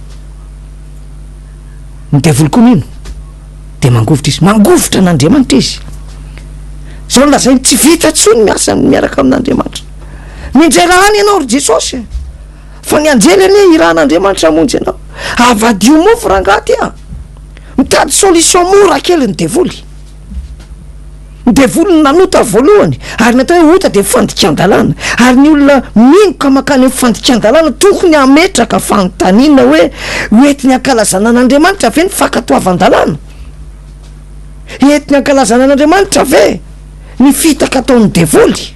ny devoly koa mino de mangovotra izy mangovotra n'Andriamanitra izy zao lazainy tsy vita tsony miasa miaraka amin'Andriamanitra mindray raha any ianao ry Jesosy fa ny anjely anie irahan'Andriamanitra monjy ianao avadio mofo rangaty mitady solution mora kely ny devoly nanota voalohany ary natao hoe ota de fandikan-dalàna ary ny olona mino ka makany amin'ny fandikan-dalàna tokony ametraka fanontaniana hoe hoentiny ankalazana an'Andriamanitra ve ny fankatoavan-dalàna entiny ankalazana an'Andriamanitra ve ny fitaka ataon'ny devoly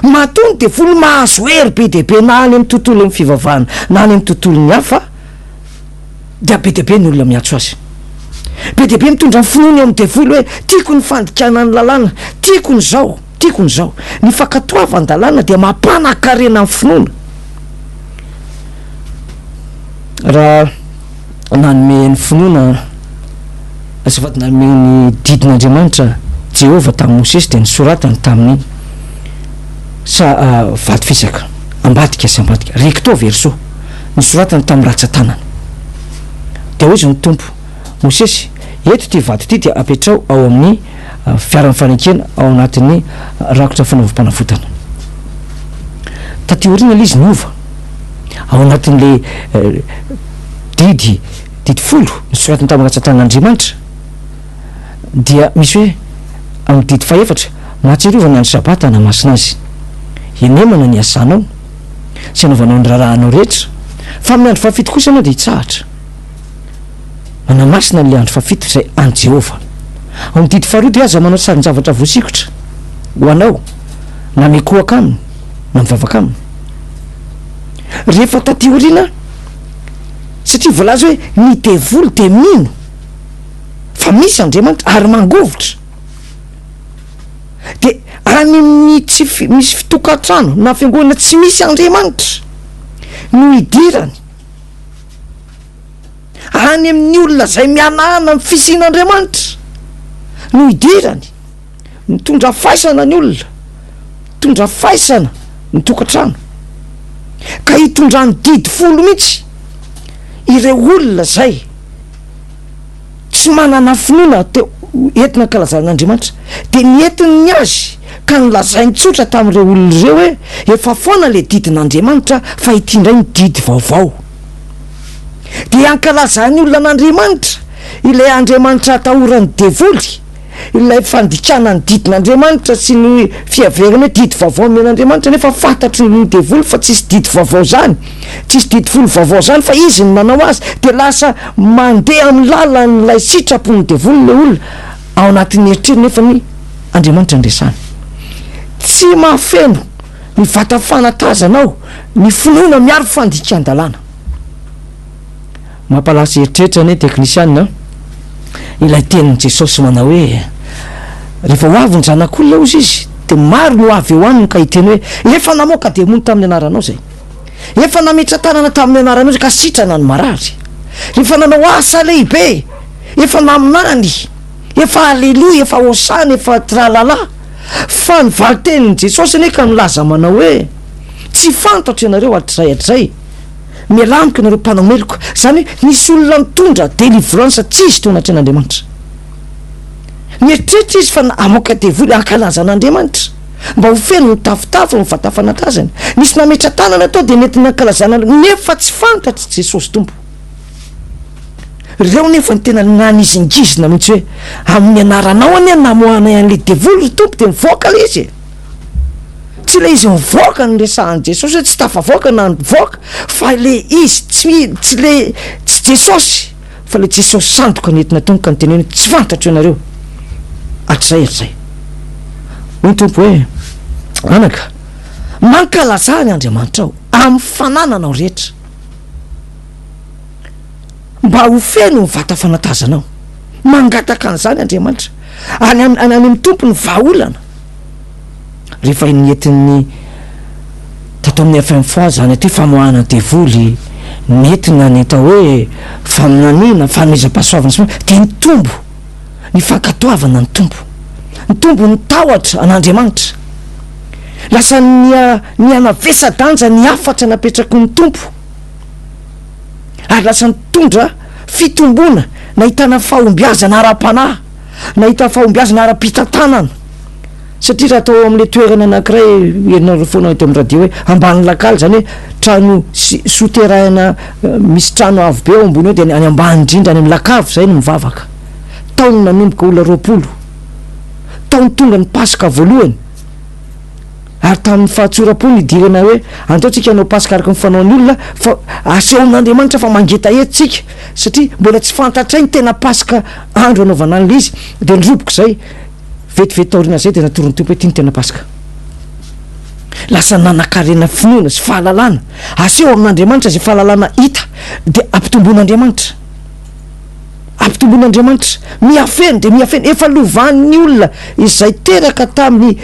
matoa ny devoly mahazo hery be dehibe na any amin'ny tontolo amin'ny fivavahana na any amin'ny tontolo ny hafa dia be dehibe ny olona miantso azy be dehibe mitondra ny finoany amin'ny devoly hoe tiako ny fandikana ny lalàna tiako ny zao ny fankatoavan-dalàna dia mampanakarena amin'ny finoana raha nanome ny finoana azafady nanome ny didin'Andriamanitra Jehova tamin'ny Mosesy de nisoratany tamin'ny vato fisaka ambadika sy ambadika recto verso nisoratany tamin'ny ratsan-tanana de hoy izy ny tompo Mosesy eto ty vato ty de apetrao ao amin'ny fiaran'ny fanekena ao anatin'ny rakotra fanaovam-panafotana taty orina l'izy niova ao anatin'le didy folo nisoratany tamin'ny ratsan-tanan'Andriamanitra dia misy hoe amin'ny didy faefatra nahatsirovana ny sabata namasina azy enemana ny asanao sy anaovanao ny rarahanao rehetra fa amin'ny andro fafito kosa anao de hitsahatra manamasina le andro fafito zay any Jehova ao amin'ny didy faharoa de aza manao sary ny zavatra voasikotra ho anao na mikohaka aminy na mivavaka aminy rehefa taty orina satria voalaza hoe ny devoly de mino fa misy Andriamanitra ary mangovitra de any amin'ny tsy misy fitokantrano na fiangonana tsy misy Andriamanitra no idirany any amin'ny olona zay mianahana amin'ny fisian'Andriamanitra no idirany mitondra faisana ny olona mitondra faisana ny tokantrano ka hitondrany didy folo mihitsy ireo olona zay tsy manana finoana teo entina kalazan'Andriamanitra de nientiny ny azy ka nilazainy tsotra tamin'ireo olona ireo hoe efa foana le didin'Andriamanitra fa hitindray ny didy vaovao de ankalazany olona an'Andriamanitra ilay Andriamanitra atahorany devoly ilay fandikana ny didin'Andriamanitra sy ny fiaverana hoe didy vaovao men'Andriamanitra nefa fantatry ny devoly fa tsisy didy vaovao zany tsisy didy folo vaovao zany fa izy ny manao azy de lasa mandeha amin'ny lalan'ilay sitrapony devoly le olona ao anatin'ny eritreriny nefa ny Andriamanitra ndresany tsy mahafeno ny vata fanatazanao ny finoana miaro fandikan-dalàna mampalasa eritreritra ny teknisianina ilay tenin'i Jesosy manao hoe rehefa ho avy ny zanak'olona ozy izy de maro no avy eo aminy ka hiteny hoe efa namoaka demony tamin'ny anaranao zay efa nametra tanana tamin'ny anaranao zay ka sitrana ny marary rehefa nanao asa lehibe efa naminany efa aleloia efa hosana efa tralala fa ny valitenin'i Jesosy ane ka milaza manao hoe tsy fantatra ianareo hatrizay mialamika nareo mpanameloka zany hoe nisy olona mitondra délivrance tsy izy tonatren'Andriamanitra mieritreritra izy fa amoaka devoly ankalazan'Andriamanitra mba ho feno ny tafotafo ny vata fanatazany nisy nametra tanana tao de nentina ankalazana nefa tsy fantatry Jesosy tompo reo nefa ny tena nanizingizina mihitsy hoe amin'ny anaranao any namoana an'le devoly tompo de mivoaka le izy tsy le izy mivoaka ny resahan'i Jesosy tsy tafavoaka na mivoaka fa le izy tsy le tsy Jesosy fa le Jesosy sandoka nentina tomboka ny teneny tsy fantatra ianareo hatrizay hoy tompo hoe anaka mankalazany Andriamanitra ao amin'ny fanananao rehetra mba ho feno ny vata fanatazanao mangataka an'izany Andriamanitra any amin'ny tompo ny vahaolana rehefa nientin'ny tato amin'ny FM zany aty famoahana devoly nentina ny atao hoe faminaniana fanomezam-pahasoavana sy de ny tombo ny fankatoavana ny tombo ny tahotra an'Andriamanitra lasa ny anavesa-danja ny afatra napetraky ny tompo ary lasa nitondra fitombona nahitana fahombiazana ara-panahy nahitana fahombiazana ara-pitantanana satria raha atao amin'le toerana anankiray herinareo foana eto amin'ny radio hoe ambany lakaly zany hoe trano soterahana misy trano avo be ao ambony eo de any ambany indrindra any amin'ny lakavo zay no mivavaka taony nanomboka olona 20 taony tonga ny pasika voalohany ary tamin'ny fahatsorapony idirana hoe antaotsika anao pasika araka ny fanaon'ny olona fa aseho amin'Andriamanitra fa mangeta etsika satria mbola tsy fantatray ny tena pasika andro anaovana an'le izy de nyroboko zay vetivety taorina zay de natoron'ny tompo hoe ty ny tena pasika lasa nanakarena finoana sy fahalalana aseho amin'Andriamanitra zay fahalalana hita de ampitombon'Andriamanitra miafeny de miafeny efa lovan'ny olona izay teraka tamin'ny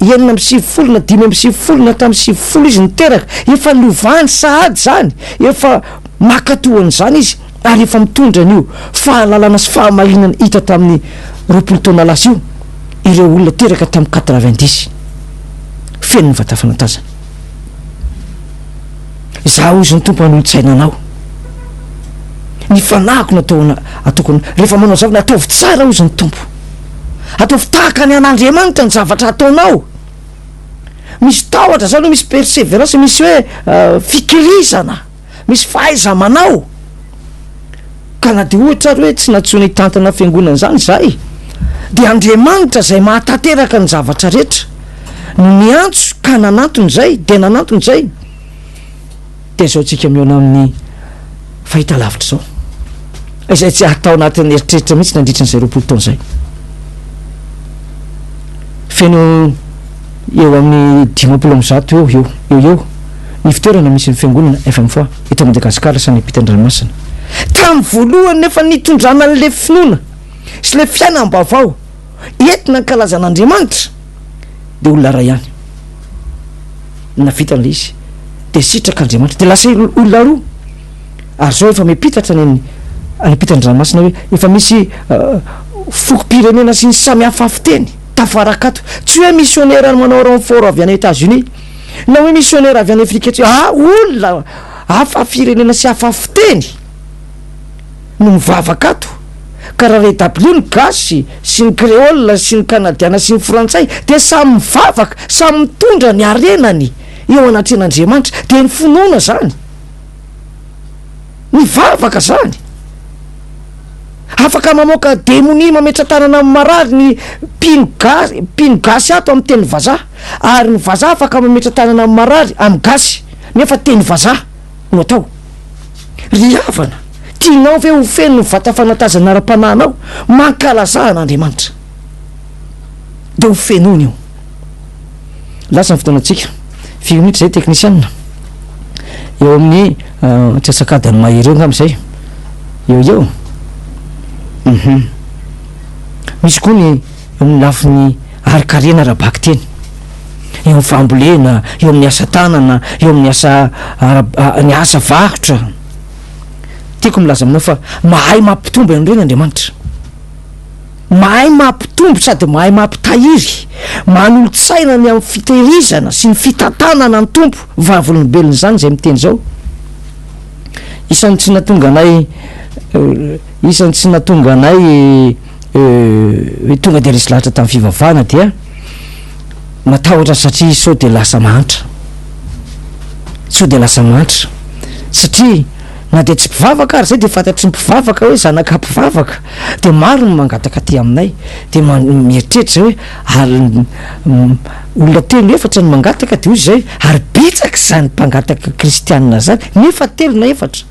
9 na 5 na tamin'ny 5 izy niteraka efa lovany sahady zany efa makatohany zany izy ary efa mitondra an'io fahalalana sy fahamalinana hita tamin'ny 20 taona lasa io ireo olona teraka tamin'ny 90 feno ny vata fanatazana za ozy ny tompo anolotsainanao ny fanahiko natao atokony rehefa manao zavatra ataovy tsara ozy ny tompo ataovy tahaka ny an'Andriamanitra ny zavatra ataonao misy tahotra zany hoe misy persévérance misy hoe fikirizana misy fahaiza manao ka na de ohatra ary hoe tsy natsony hitantana fiangonana zany zay de Andriamanitra zay mahatateraka ny zavatra rehetra no niantso ka nanantony zay de nanantony zay de zao tsika miona amin'ny fahita lavitra zao izay tsy atao anatin'ny eritreritra mihitsy nandritra ny 20 taona zay feno eo amin'ny 10 eo ny fitoerana misy ny fiangonana efa mifoa eto Madagasikara sany Pitan-dranomasina tamin'ny voalohany nefa nitondrana an'le finoana sy le fiainam-baovao entina kalazan'Andriamanitra de olona ray ihany navitan'le izy de sitrak'Andriamanitra de lasa olona roa ary zao efa mipitatra any Pitan-dranomasina hoe efa misy fokom-pirenena sy ny samy hafa fiteny tafarakato tsy hoe missionnaire manao renfort avy any États-Unis na hoe missionnaire avy any Afrika tsy olona hafa firenena sy hafa fiteny no mivavaka ato karaha le W ny gasy sy ny créole sy ny canadiana sy ny frantsay de samy mivavaka samy mitondra ny arenany eo anatren'Andriamanitra de ny finoana zany mivavaka zany afaka mamoaka démonie mametra tanana amin'ny marary ny mpino gasy ato amin'ny teny vazaha ary ny vazaha afaka mametra tanana amin'ny marary amin'ny gasy nefa teny vazaha no atao ry havana tianao ve ho feno ny vata fanatazana ara-pananao mankalazan'Andriamanitra de ho fenony io lasa ny fotoanatsika 4 minutes zay teknisianina eo amin'ny tsatsakadany mahery eo ngam'izay eo misy koa ny amin'ny lafiny arikarena rabaky teny eo amin'ny fambolena eo amin'ny asa tanana eo amin'ny asa ny asa varotra tiako milaza aminao fa mahay mampitombo an'ireny Andriamanitra mahay mampitombo sady mahay mampitahiry manolo-tsaina ny amin'ny fitehirizana sy ny fitantanana ny tompo vavolombelona zany zay miteny zao isan'ny tsy natonga anay tonga de resy lahatra tamin'ny fivavahana dia matahotra satria sao de lasa mantra satria na de tsy mpivavaka ary zay de fantatry ny mpivavaka hoe zanaka mpivavaka de maro ny mangataka aty aminay de mieritreritra hoe ary olona telo efatra ny mangataka de ozy zay ary betsaka zany mpangataka kristianina zany nefa telo na efatra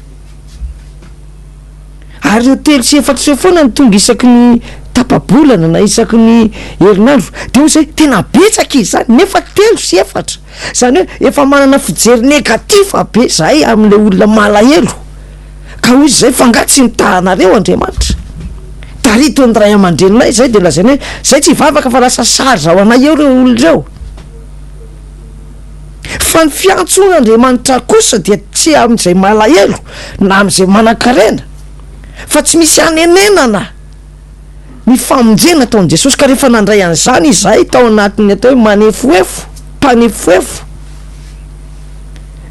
ary eo telo sy efatra sy foana ny tonga isaky ny tapabolana na isaky ny herinandro de ozy zay tena betsaka izy zany nefa telo sy efatra zany hoe efa manana fijery negativa be zay amin'le olona malahelo ka ozy zay fangatsy mitahanareo Andriamanitra tarito ny ray aman-dreninay zay de lazainy hoe zay tsy vavaka fa lasa sarza ho anay eo reo olon'ireo fa ny fiantson'Andriamanitra kosa dia tsy amin'izay malahelo na amin'izay manan-karena fa tsy misy anenenana ny famonjena ataon'i Jesosy ka rehefa nandray an'izany izahay tao anatiny atao hoe manefoefo mpanefoefo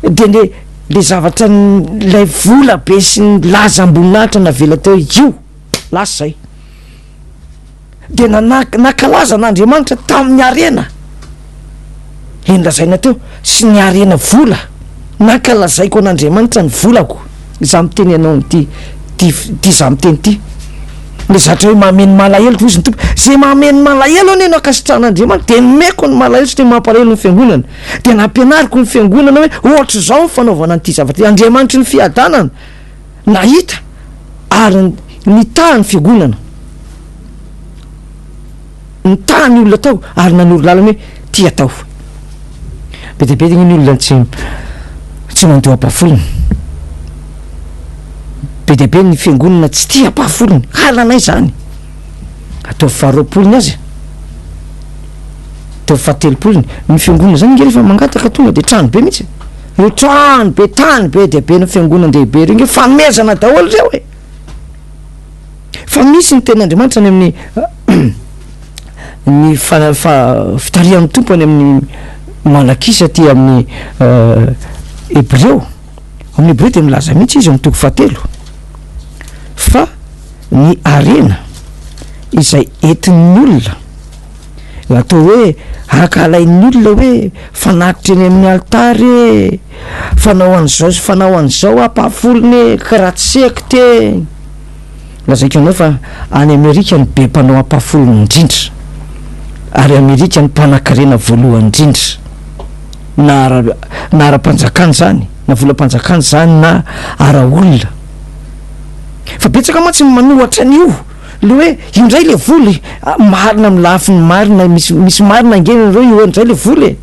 de le zavatra lay vola be sy ny laza amboninahitra navela teo io lasa zay de nakalaza n'Andriamanitra tamin'ny arena enlazaina teo sy ny arena vola nakalazaiko an'Andriamanitra ny volako za miteny anao ty za miteny ty le zatra hoe mameno malahelo ko izy ny tompo zay mameno malahelo ane no akasitran'Andriamanitra de meko ny malahelo sy te mampalahelo ny fiangonana de nampianariko ny fiangonana hoe ohatra zao ny fanaovana an'ity zavatra Andriamanitra ny fiadanana nahita ary nitaha ny fiangonana nitaha ny olona tao ary nanoro lalana hoe ty atao be de be ny olona tsy mandoa ampafolony be de be ny fiangonana tsy tia ampafolony halanay zany atao faharoapolony azy atao fahatelopolony ny fiangonana zany nge rehefa mangataka tonga de trano be mihitsy io trano be tany be de be ny fiangonandehibe reny famezana daholo reo e fa misy ny ten'Andriamanitra any amin'ny ny fitarihan'ny tompo any amin'ny malakisa aty amin'ny Hébreo amin'ny Hébreo de milaza mihitsy izy amin'ny toko fahatelo fa ny arena izay entin'ny olona atao hoe arakalain'ny olona hoe fanakitra eny amin'ny altary fanao an'izao sy fanao an'izao ampahafolony karatseko te lazaiko anao fa any Amerika ny be mpanao ampahafolony indrindra ary Amerika ny mpanan-karena voalohany indrindra na ara-panjakany zany na volam-panjakany zany na ara-olona fa betsaka mantsy manohatra an'io le hoe io ndray le voly marina amin'ny lafiny marina misy marina angenany reo io ndray le voly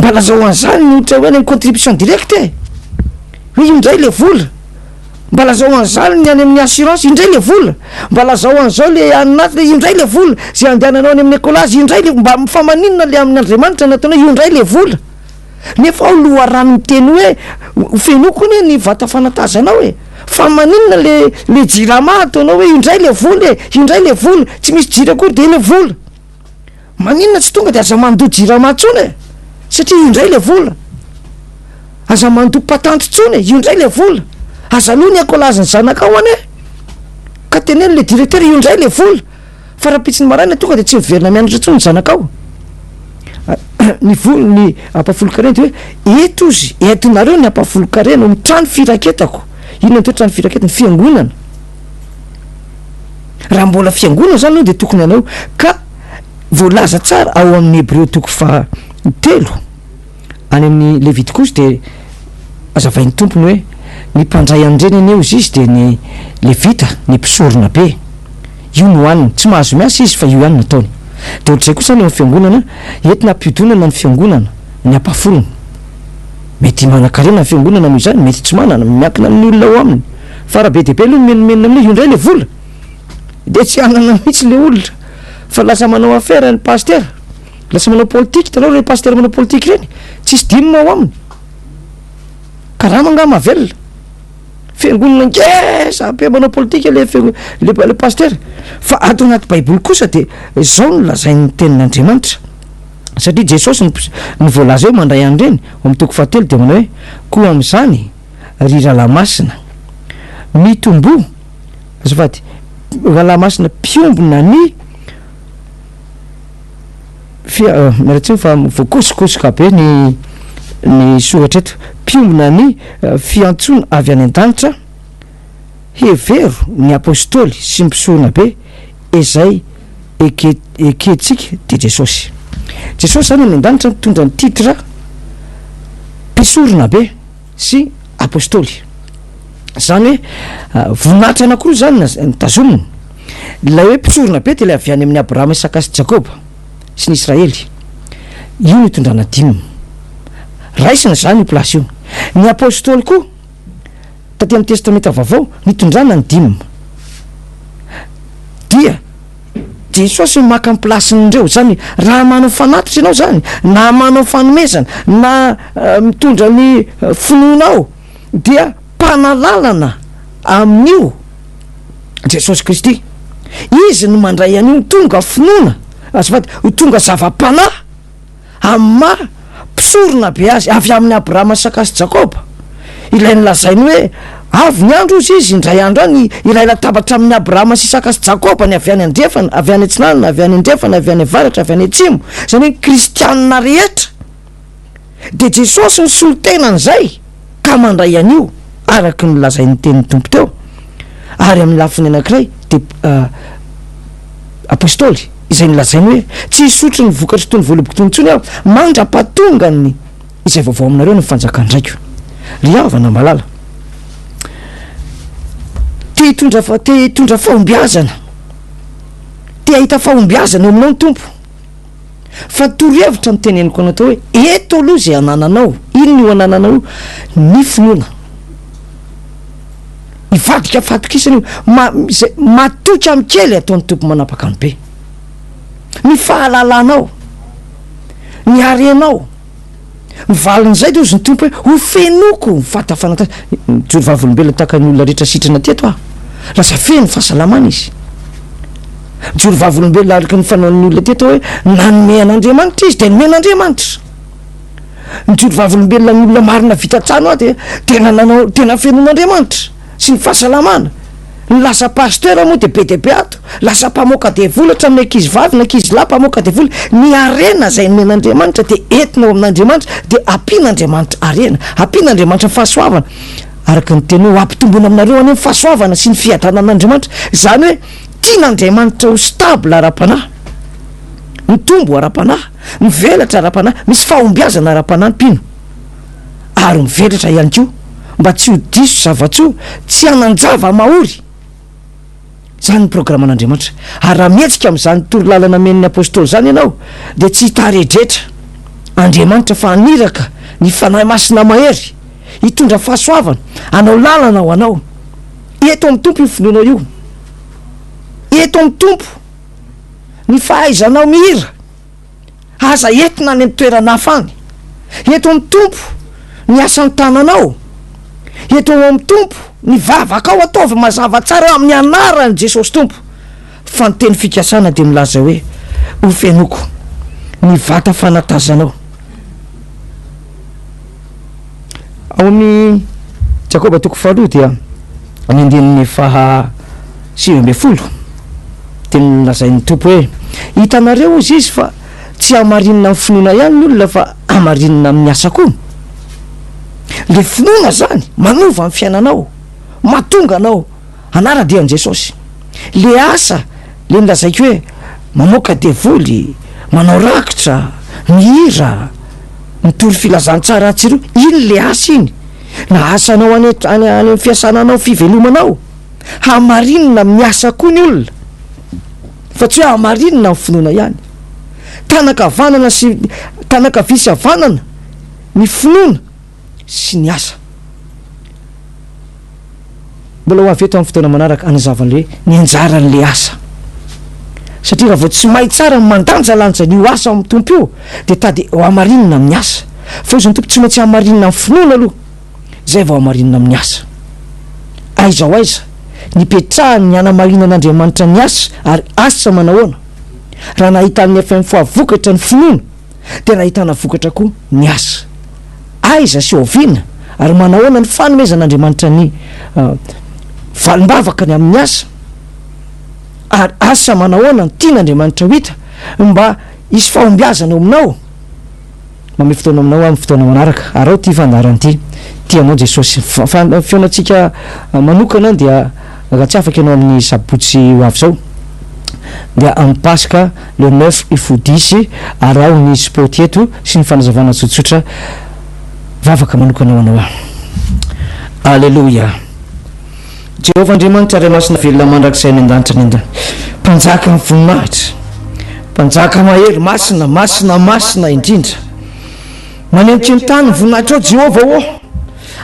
mba lazao an'izany nohatra hoe ny contribution directe hoe indray le vola mba lazao an'izany ny any amin'ny assurance indray le vola mba lazao an'izao le anaty le indray le vola zay andehananao any amin'ny écolage indray le mba famaninona le amin'ny Andriamanitra nataonao indray le vola nefa ao loha rano miteny hoe fenoko ny ny vata fanatazanao hoe famaninona le jirama ataonao hoe indray le vola tsy misy jira koa de le vola maninona tsy tonga de aza mandoa jirama tsony satria indray le vola aza mandoa patante tsony indray le vola aza aloha ny écolage ny zanakao any ka teneny le directeur indray le vola fa raha pitsiny maraina tonga de tsy miverina mianatra tsony ny zanakao ny vola ny ampafolo-karena de hoe etonareo ny ampafolo-karena ny trano firaketako inona to trano firaketa ny fiangonana raha mbola fiangonana zany aloha de tokony anao ka voalaza tsara ao amin'ny Hébreu toko fa 3 any amin'ny Levitikosy de azavain'ny tompony hoe ny mpandray andrenany eo izy de ny levita ny mpisorona be io no hoaniny tsy mahazo miasa izy fa io ihany nataony de ohatr'izay koa zany eo amin'ny fiangonana entina ampidonana ny fiangonana ny ampafolony mety manan-karena ny fiangonana noho izany mety tsy manana miankina amin'ny olona ao aminy fa raha be dehibe aloha menomenina amin'le io indray le vola de tsy anana mihitsy le olona fa lasa manao affaire ny pasteur lasa manao politique talao le pasteur manao politique reny tsisy dinina ao aminy karaha mangama velona fiangonana ngeza be manao politique le pasteur fa ato anaty baiboly kosa de zao no lazain'ny tenin'Andriamanitra satria Jesosy ny voalaza eo mandray andreny amin'ny toko fahatelo de manao hoe koa amin'izany ry ralamasina mitombo azafady ralamasina piombona ny miaratsiny fa voakosikosoka be ny soratra eto piombona ny fiantsona avy any an-danitra hevero ny apôstôly sy mpisorona be izay eketsika de Jesosy zany any an-danitra mitondra ny titre mpisorona be sy apôstôly zany hoe voninahitra anankiroa zany nitazomina lay hoe mpisorona be de lay avy any amin'ny Abrahama Isaka sy Jakoba sy ny Israely io no itondrana dimy raisina zany io plasy io ny apôstôly koa taty amin'ny testamenta vaovao nitondrana ny dimy dia Jesosy maka amin'ny plasin'ireo zany raha manao fanatitra ianao zany na manao fanomezana na mitondra ny finoana ao dia mpanalalana amin'io Jesosy Kristy izy no mandray an'io tonga finoana azafady tonga zava-panahy amma mpisorona be azy avy amin'ny Abrahama Isaka sy Jakoba ilay nylazainy hoe avy ny andro izy indray andro any ilay latabatra amin'ny Abrahama sy Isaka sy Jakoba ny avy any andrefana avy any antsinanana avy any andrefana avy any avaratra avy any atsimo zany hoe kristianina rehetra de Jesosy ny solotenan'izay ka mandray an'io araky ny lazain'ny tenin'ny tompo teo ary amin'ny lafiny anankiray de apôstôly izay nylazainy hoe tsy sotry ny vokatry tony voaloboky tony aho mandra-patongany izay vaovao aminareo ny fanjakan-draiko ry avana malala te hitondra fahombiazana te ahita fahombiazana eo aminao ny tompo fa torohevitra miteneniko anao tao hoe eto aloha zay anananao ino io anananao ny finoana ivadika fatokisana io zay matoky amin'ny kely ataon'ny tompo manapaka ny be ny fahalalanao ny arenao mivalin'izay de ozy ny tompo hoe ho fenoko mifata fanata joro vavolombelona tahaka ny olona rehetra sitrana teto lasa feno fahasalamana izy joro vavolombelona araky ny fanaon'ny olona teto hoe nanome an'Andriamanitra izy de nome an'Andriamanitra ny joro vavolombelona ny olona marina vita trano de tena fenon'Andriamanitra sy ny fahasalamana ny lasa pasteur moa de be dehibe ato lasa mpamoaka devolatra amin'ny ankizy vavy na ankizy lahy mpamoaka devola ny arena zay nomen'Andriamanitra de entinao amin'Andriamanitra de ampian'Andriamanitra arena ampian'Andriamanitra fahasoavana araky ny teny hoe ampitombona aminareo any amin'ny fahasoavana sy ny fiadanan'Andriamanitra zany hoe tian'Andriamanitra ho stable ara-panahy mitombo ara-panahy mivelatra ara-panahy misy fahombiazana ara-panahy mpino ary mivelatra ihany koa mba tsy ho diso zavatso tsy hananjava mahory zany ny programan'Andriamanitra ary raha mihetsika amin'izany toro lalana men'ny apôstôly zany ianao de tsy hitaredretra Andriamanitra fa aniraka ny fanahy masina mahery hitondra fahasoavana anao lalana ho anao. Eto amin'ny tompo io finoana io, eto amin'ny tompo ny fahaizanao mihira aza entina any amin'ny toerana hafany. Eto amin'ny tompo ny asan'ny tananao, eto amin'ny tompo ny vavaka ao ataovy mazava tsara amin'ny anaran'i Jesosy tompo. Fa ny teny fikasana dia milaza hoe ho fenoko ny vata fanatazanao. Ao amin'ny Jakoba 4 dia ny andininy faha 7 teny milazain'ny tompo hoe hitanareo izy izy fa tsy hamarinina amin'ny finoana ihany ny olona fa hamarinina amin'ny asa koa. Le finoana zany manova amin'ny fiainanao, mahatonga anao hanara-dian'i Jesosy. Le asa le nilazaiko hoe mamoaka devoly, manao rakitra, mihira, mitory filazantsara tsiro, iny le asa iny. Na asanao any amin'ny fiasananao, fivelomanao, hamarinina amin'ny asa koa ny olona, fa tsy hoe hamarinina amin'ny finoana ihany. Tanakavanana sy tanakavitsy havanana ny finoana sy ny asa. Mbola ho avy eto amin'ny fotoana manaraka anazavan'le ny anjaran'le asa, satria raha vao tsy mahay tsara mandanja lanja n'io asa amin'ny tompo io dia tady ho hamarinina amin'ny asa. Fa izy ny tompo tsy maintsy hamarinina amin'ny finoana aloha, zay vao hamarinina amin'ny asa. Aiza ho aiza nipetrahany ny hanamarinan'Andriamanitra ny asa, ary asa manahoana? Raha nahitany efa amin'ny fahavokatra ny finoana dia nahitana vokatra koa ny asa. Aiza sy oviana ary manahoana ny fanomezan'Andriamanitra ny valim-bavaka ny amin'ny asa, ary asa manahoana ny tian'Andriamanitra ho hita mba hisy fahombiazana aminao. Mame fotoana aminao amin'ny fotoana manaraka, ary ao ty fandarany ty tianao Jesosy. Fionatsika manokana dia raha tsy afaka ianao amin'ny sabotsy ho avy zao dia amin'ny Pasika le 9 ifodisy, ary ao ny sport eto sy ny fanazavana tsotsotra vavaka manokana ho anao. Alleluia. Jehovah Andriamanitra ray masina velona mandrakizay ny an-danitra ny anda, mpanjaka amin'ny voninahitra, mpanjaka mahery, masina indrindra, manentry ny tany voninahitra ao Jehovah ô,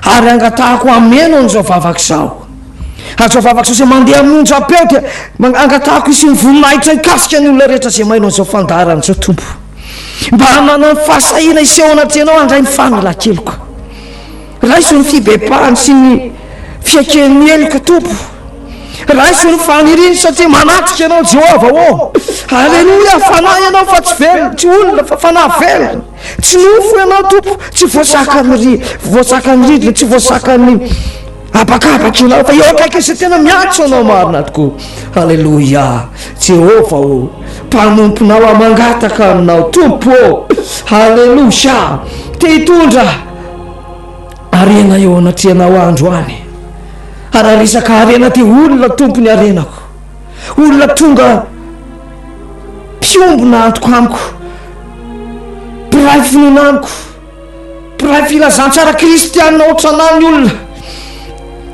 ary angatahako ameno an'izao vavaka zao. Ary zao vavaka zao izay mandeha amin'onjapeo dia angatahako isy ny voninahitra ikasika ny olona rehetra izay maino an'izao fandarana zao tompo, mba hanana ny fahasahina iseho anaty ianao handray ny fanalakeloko. Raiso ny fibepahany sy ny fiaken'ny elika tompo, raiso ny faniriny satria manatrika ianao Jehovah ô. Alleluia. Fanahy ianao fa tsy velona, tsy olona fa fanahy velona, tsy nofo ianao tompo, tsy voasakany ridina, tsy voasakany abakabaka ianao, fa eo akaiky izay tena miantso anao marina tokoa. Alleluia. Jehovah ô, mpanomponao amangataka aminao tompo ô. Alleluia. Te hitondra arena eo anatrianao andro any, ary resaka arena ty olona tompo ny arenako, olona tonga piombona antoko amiko, mpiray finonaniko, mpiray filazantsara kristianina ohatranany olona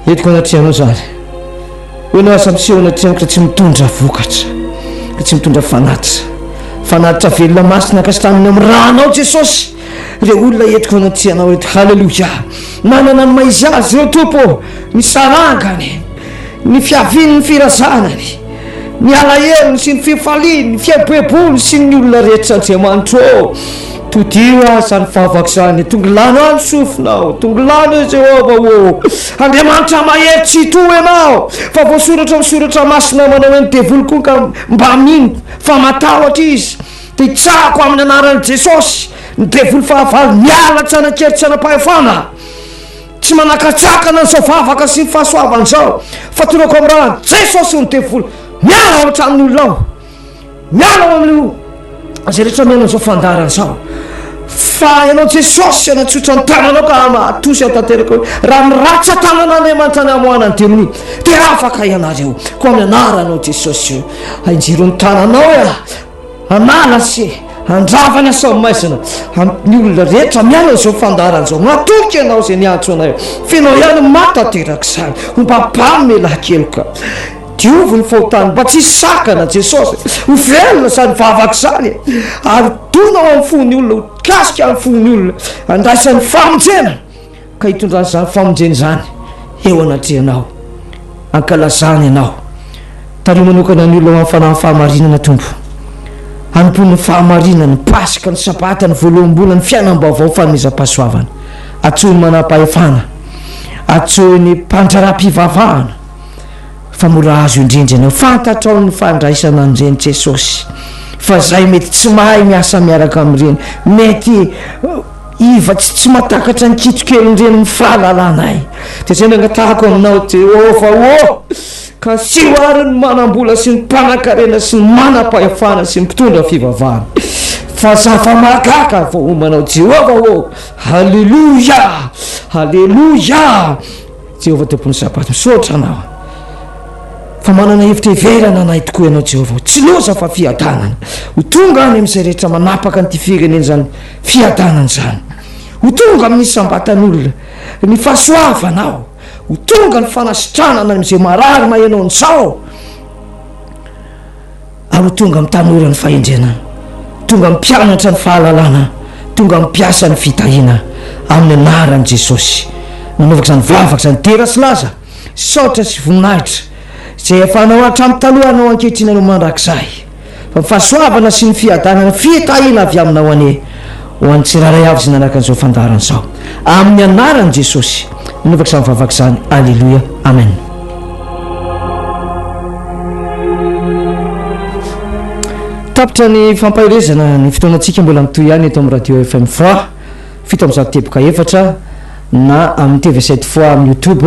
entiko anatrianao zany. Hoenao asa miseho anatrianako ka tsy mitondra vokatra, ka tsy mitondra fanatitra velona masina kasitraminy amin'ny rahanao Jesosy. Re olona entiko anatrianao eto. Halleluia. Manana ny maizy azy reo tompo, ny sarangany, ny fiaviny, ny firazanany, ny alahelo sy ny fifaliny, ny fiaboebony sy ny olona rehetra Andriamanitra. Todio asa ny fahavaka zany, tongelano any sofinao, tongelano Jehovah ô. Andriamanitra mahery tsy to ianao, fa voasoratra misoratra masina manao hoe ny devoly koa ka mba mino fa matahotra izy dia hitsahako amin'ny anaran'i Jesosy. Ny devoly fahavalo miala tsanakely tsanam-pahefana, tsy manakatsakana n'izao vavaka sy ny fahasoavana zao, fa tonako amin'ny raha Jesosy ny devoly miala ao atramin'ny olonao, miala ao amin'io zay rehetra miaina an'izao fandarana zao. Fa ianao Jesosy anatsotra ny tananao ka matosy atanteraka hoe raha miratsa tanan'Andriamanitra ny amoana ny teminy dia afaka ianareo ko amin'ny anaranao Jesosy io. Ainjiro ny tananao anala sy andravany asa maizina ny olona rehetra miala izao fandarana zao. Matoky ianao zay niantso anay, fenao ihany matateraka izany, mba mpamelahkeloka. dioviny fotany mba tsisy sakana jesosy ho velona sany vavaka zany ary donao amin'ny fony olona ho kasika amin'ny fony olona andraisan'ny famonjena ka hitondrany zany famonjeny zany eo anatrehanao ankalazany ianao taloha manokana ny olona ho amin'ny fanahy fahamarinana tombo anompon'ny fahamarinana ny pasika ny sabata ny voaloham-bola ny fiainam-baovao fanomezam-pahasoavana atsoiny manam-pahefana atsoiny mpandraram-pivavahana fa mora azo indrindra ianao fantatrao ny fandraisana an'ireny jesosy fa zay mety tsy mahay miasa miaraka amin'ireny mety iva tsy matakatra ny kitokely ny fahalalana dia zay nangatahako aminao Jehova ka sy hoariny manam-bola sy ny mpanakarena sy ny manam-pahefana sy ny mpitondra fivavahana fa zafa magaka vao omanao Jehova halleluja halleluja Jehova tompony sabato misaotra anao fa manana hevitra iverana anahy tokoa ianao Jehova tsy loza fa fiadanana ho tonga any amin'izay rehetra manapaka nyty firenena zany fiadanana zany ho tonga amin'ny sambatan'olona ny fahasoavanao ho tonga ny fanasitranana amin'izay marary mahenao n'izao ary ho tonga amin'ny tanora ny fahendrenana tonga mpianatra ny fahalalana tonga mpiasa ny fitahina amin'ny anaran'i Jesosy nanaovaka zany vavaka zany tera sy laza saotra sy voninahitra zay afanao hatramin'ny talohanao ankehitriny anao mandrakizay fa fahasoavana sy ny fiadanana fitahina avy aminao ane ho an'ny tsiraray avy zay nanaraka an'izao fandarana izao amin'ny anaran'i Jesosy nanaovaka zany vavaka zany alleluia amen. Tapitra ny fampahirezana ny fotoanantsika mbola mitoy ihany eto amin'ny radio FM fois fito amin'ny zato teboka efatra na amin'ny TV7 fois amin'ny YouTube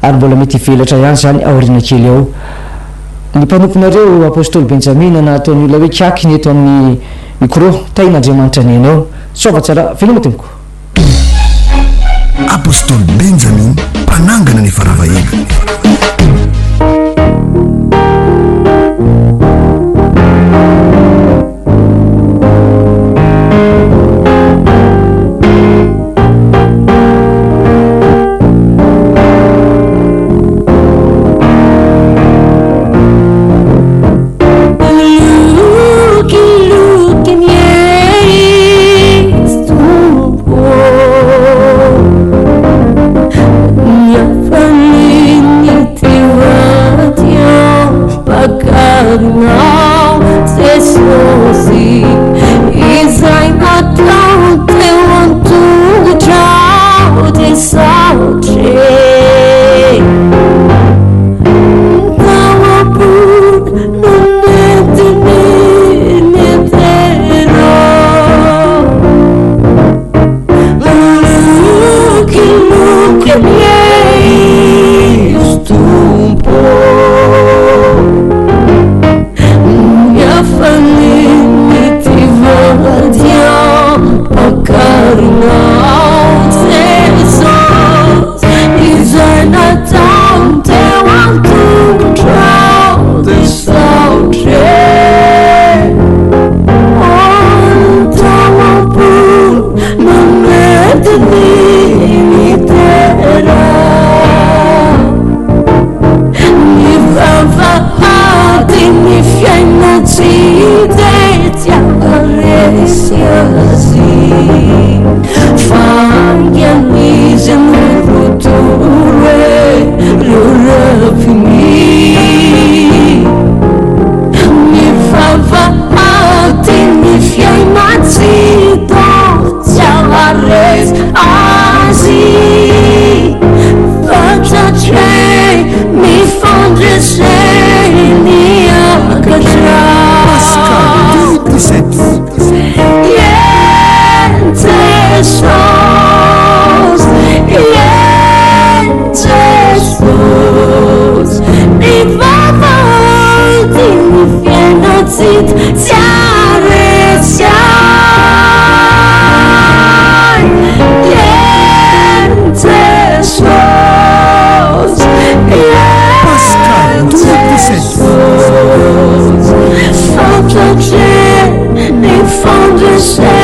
ary mbola mety hivelatra ihany zany aoriana kely eo ny mpanomponareo apôstôly Benjamin na ataony olona hoe kiakiny eto amin'ny micro tain'Andriamanitra ny ianao sova tsara veloma tompoko apôstôly Benjamin mpanangana ny faravahina They found yourself.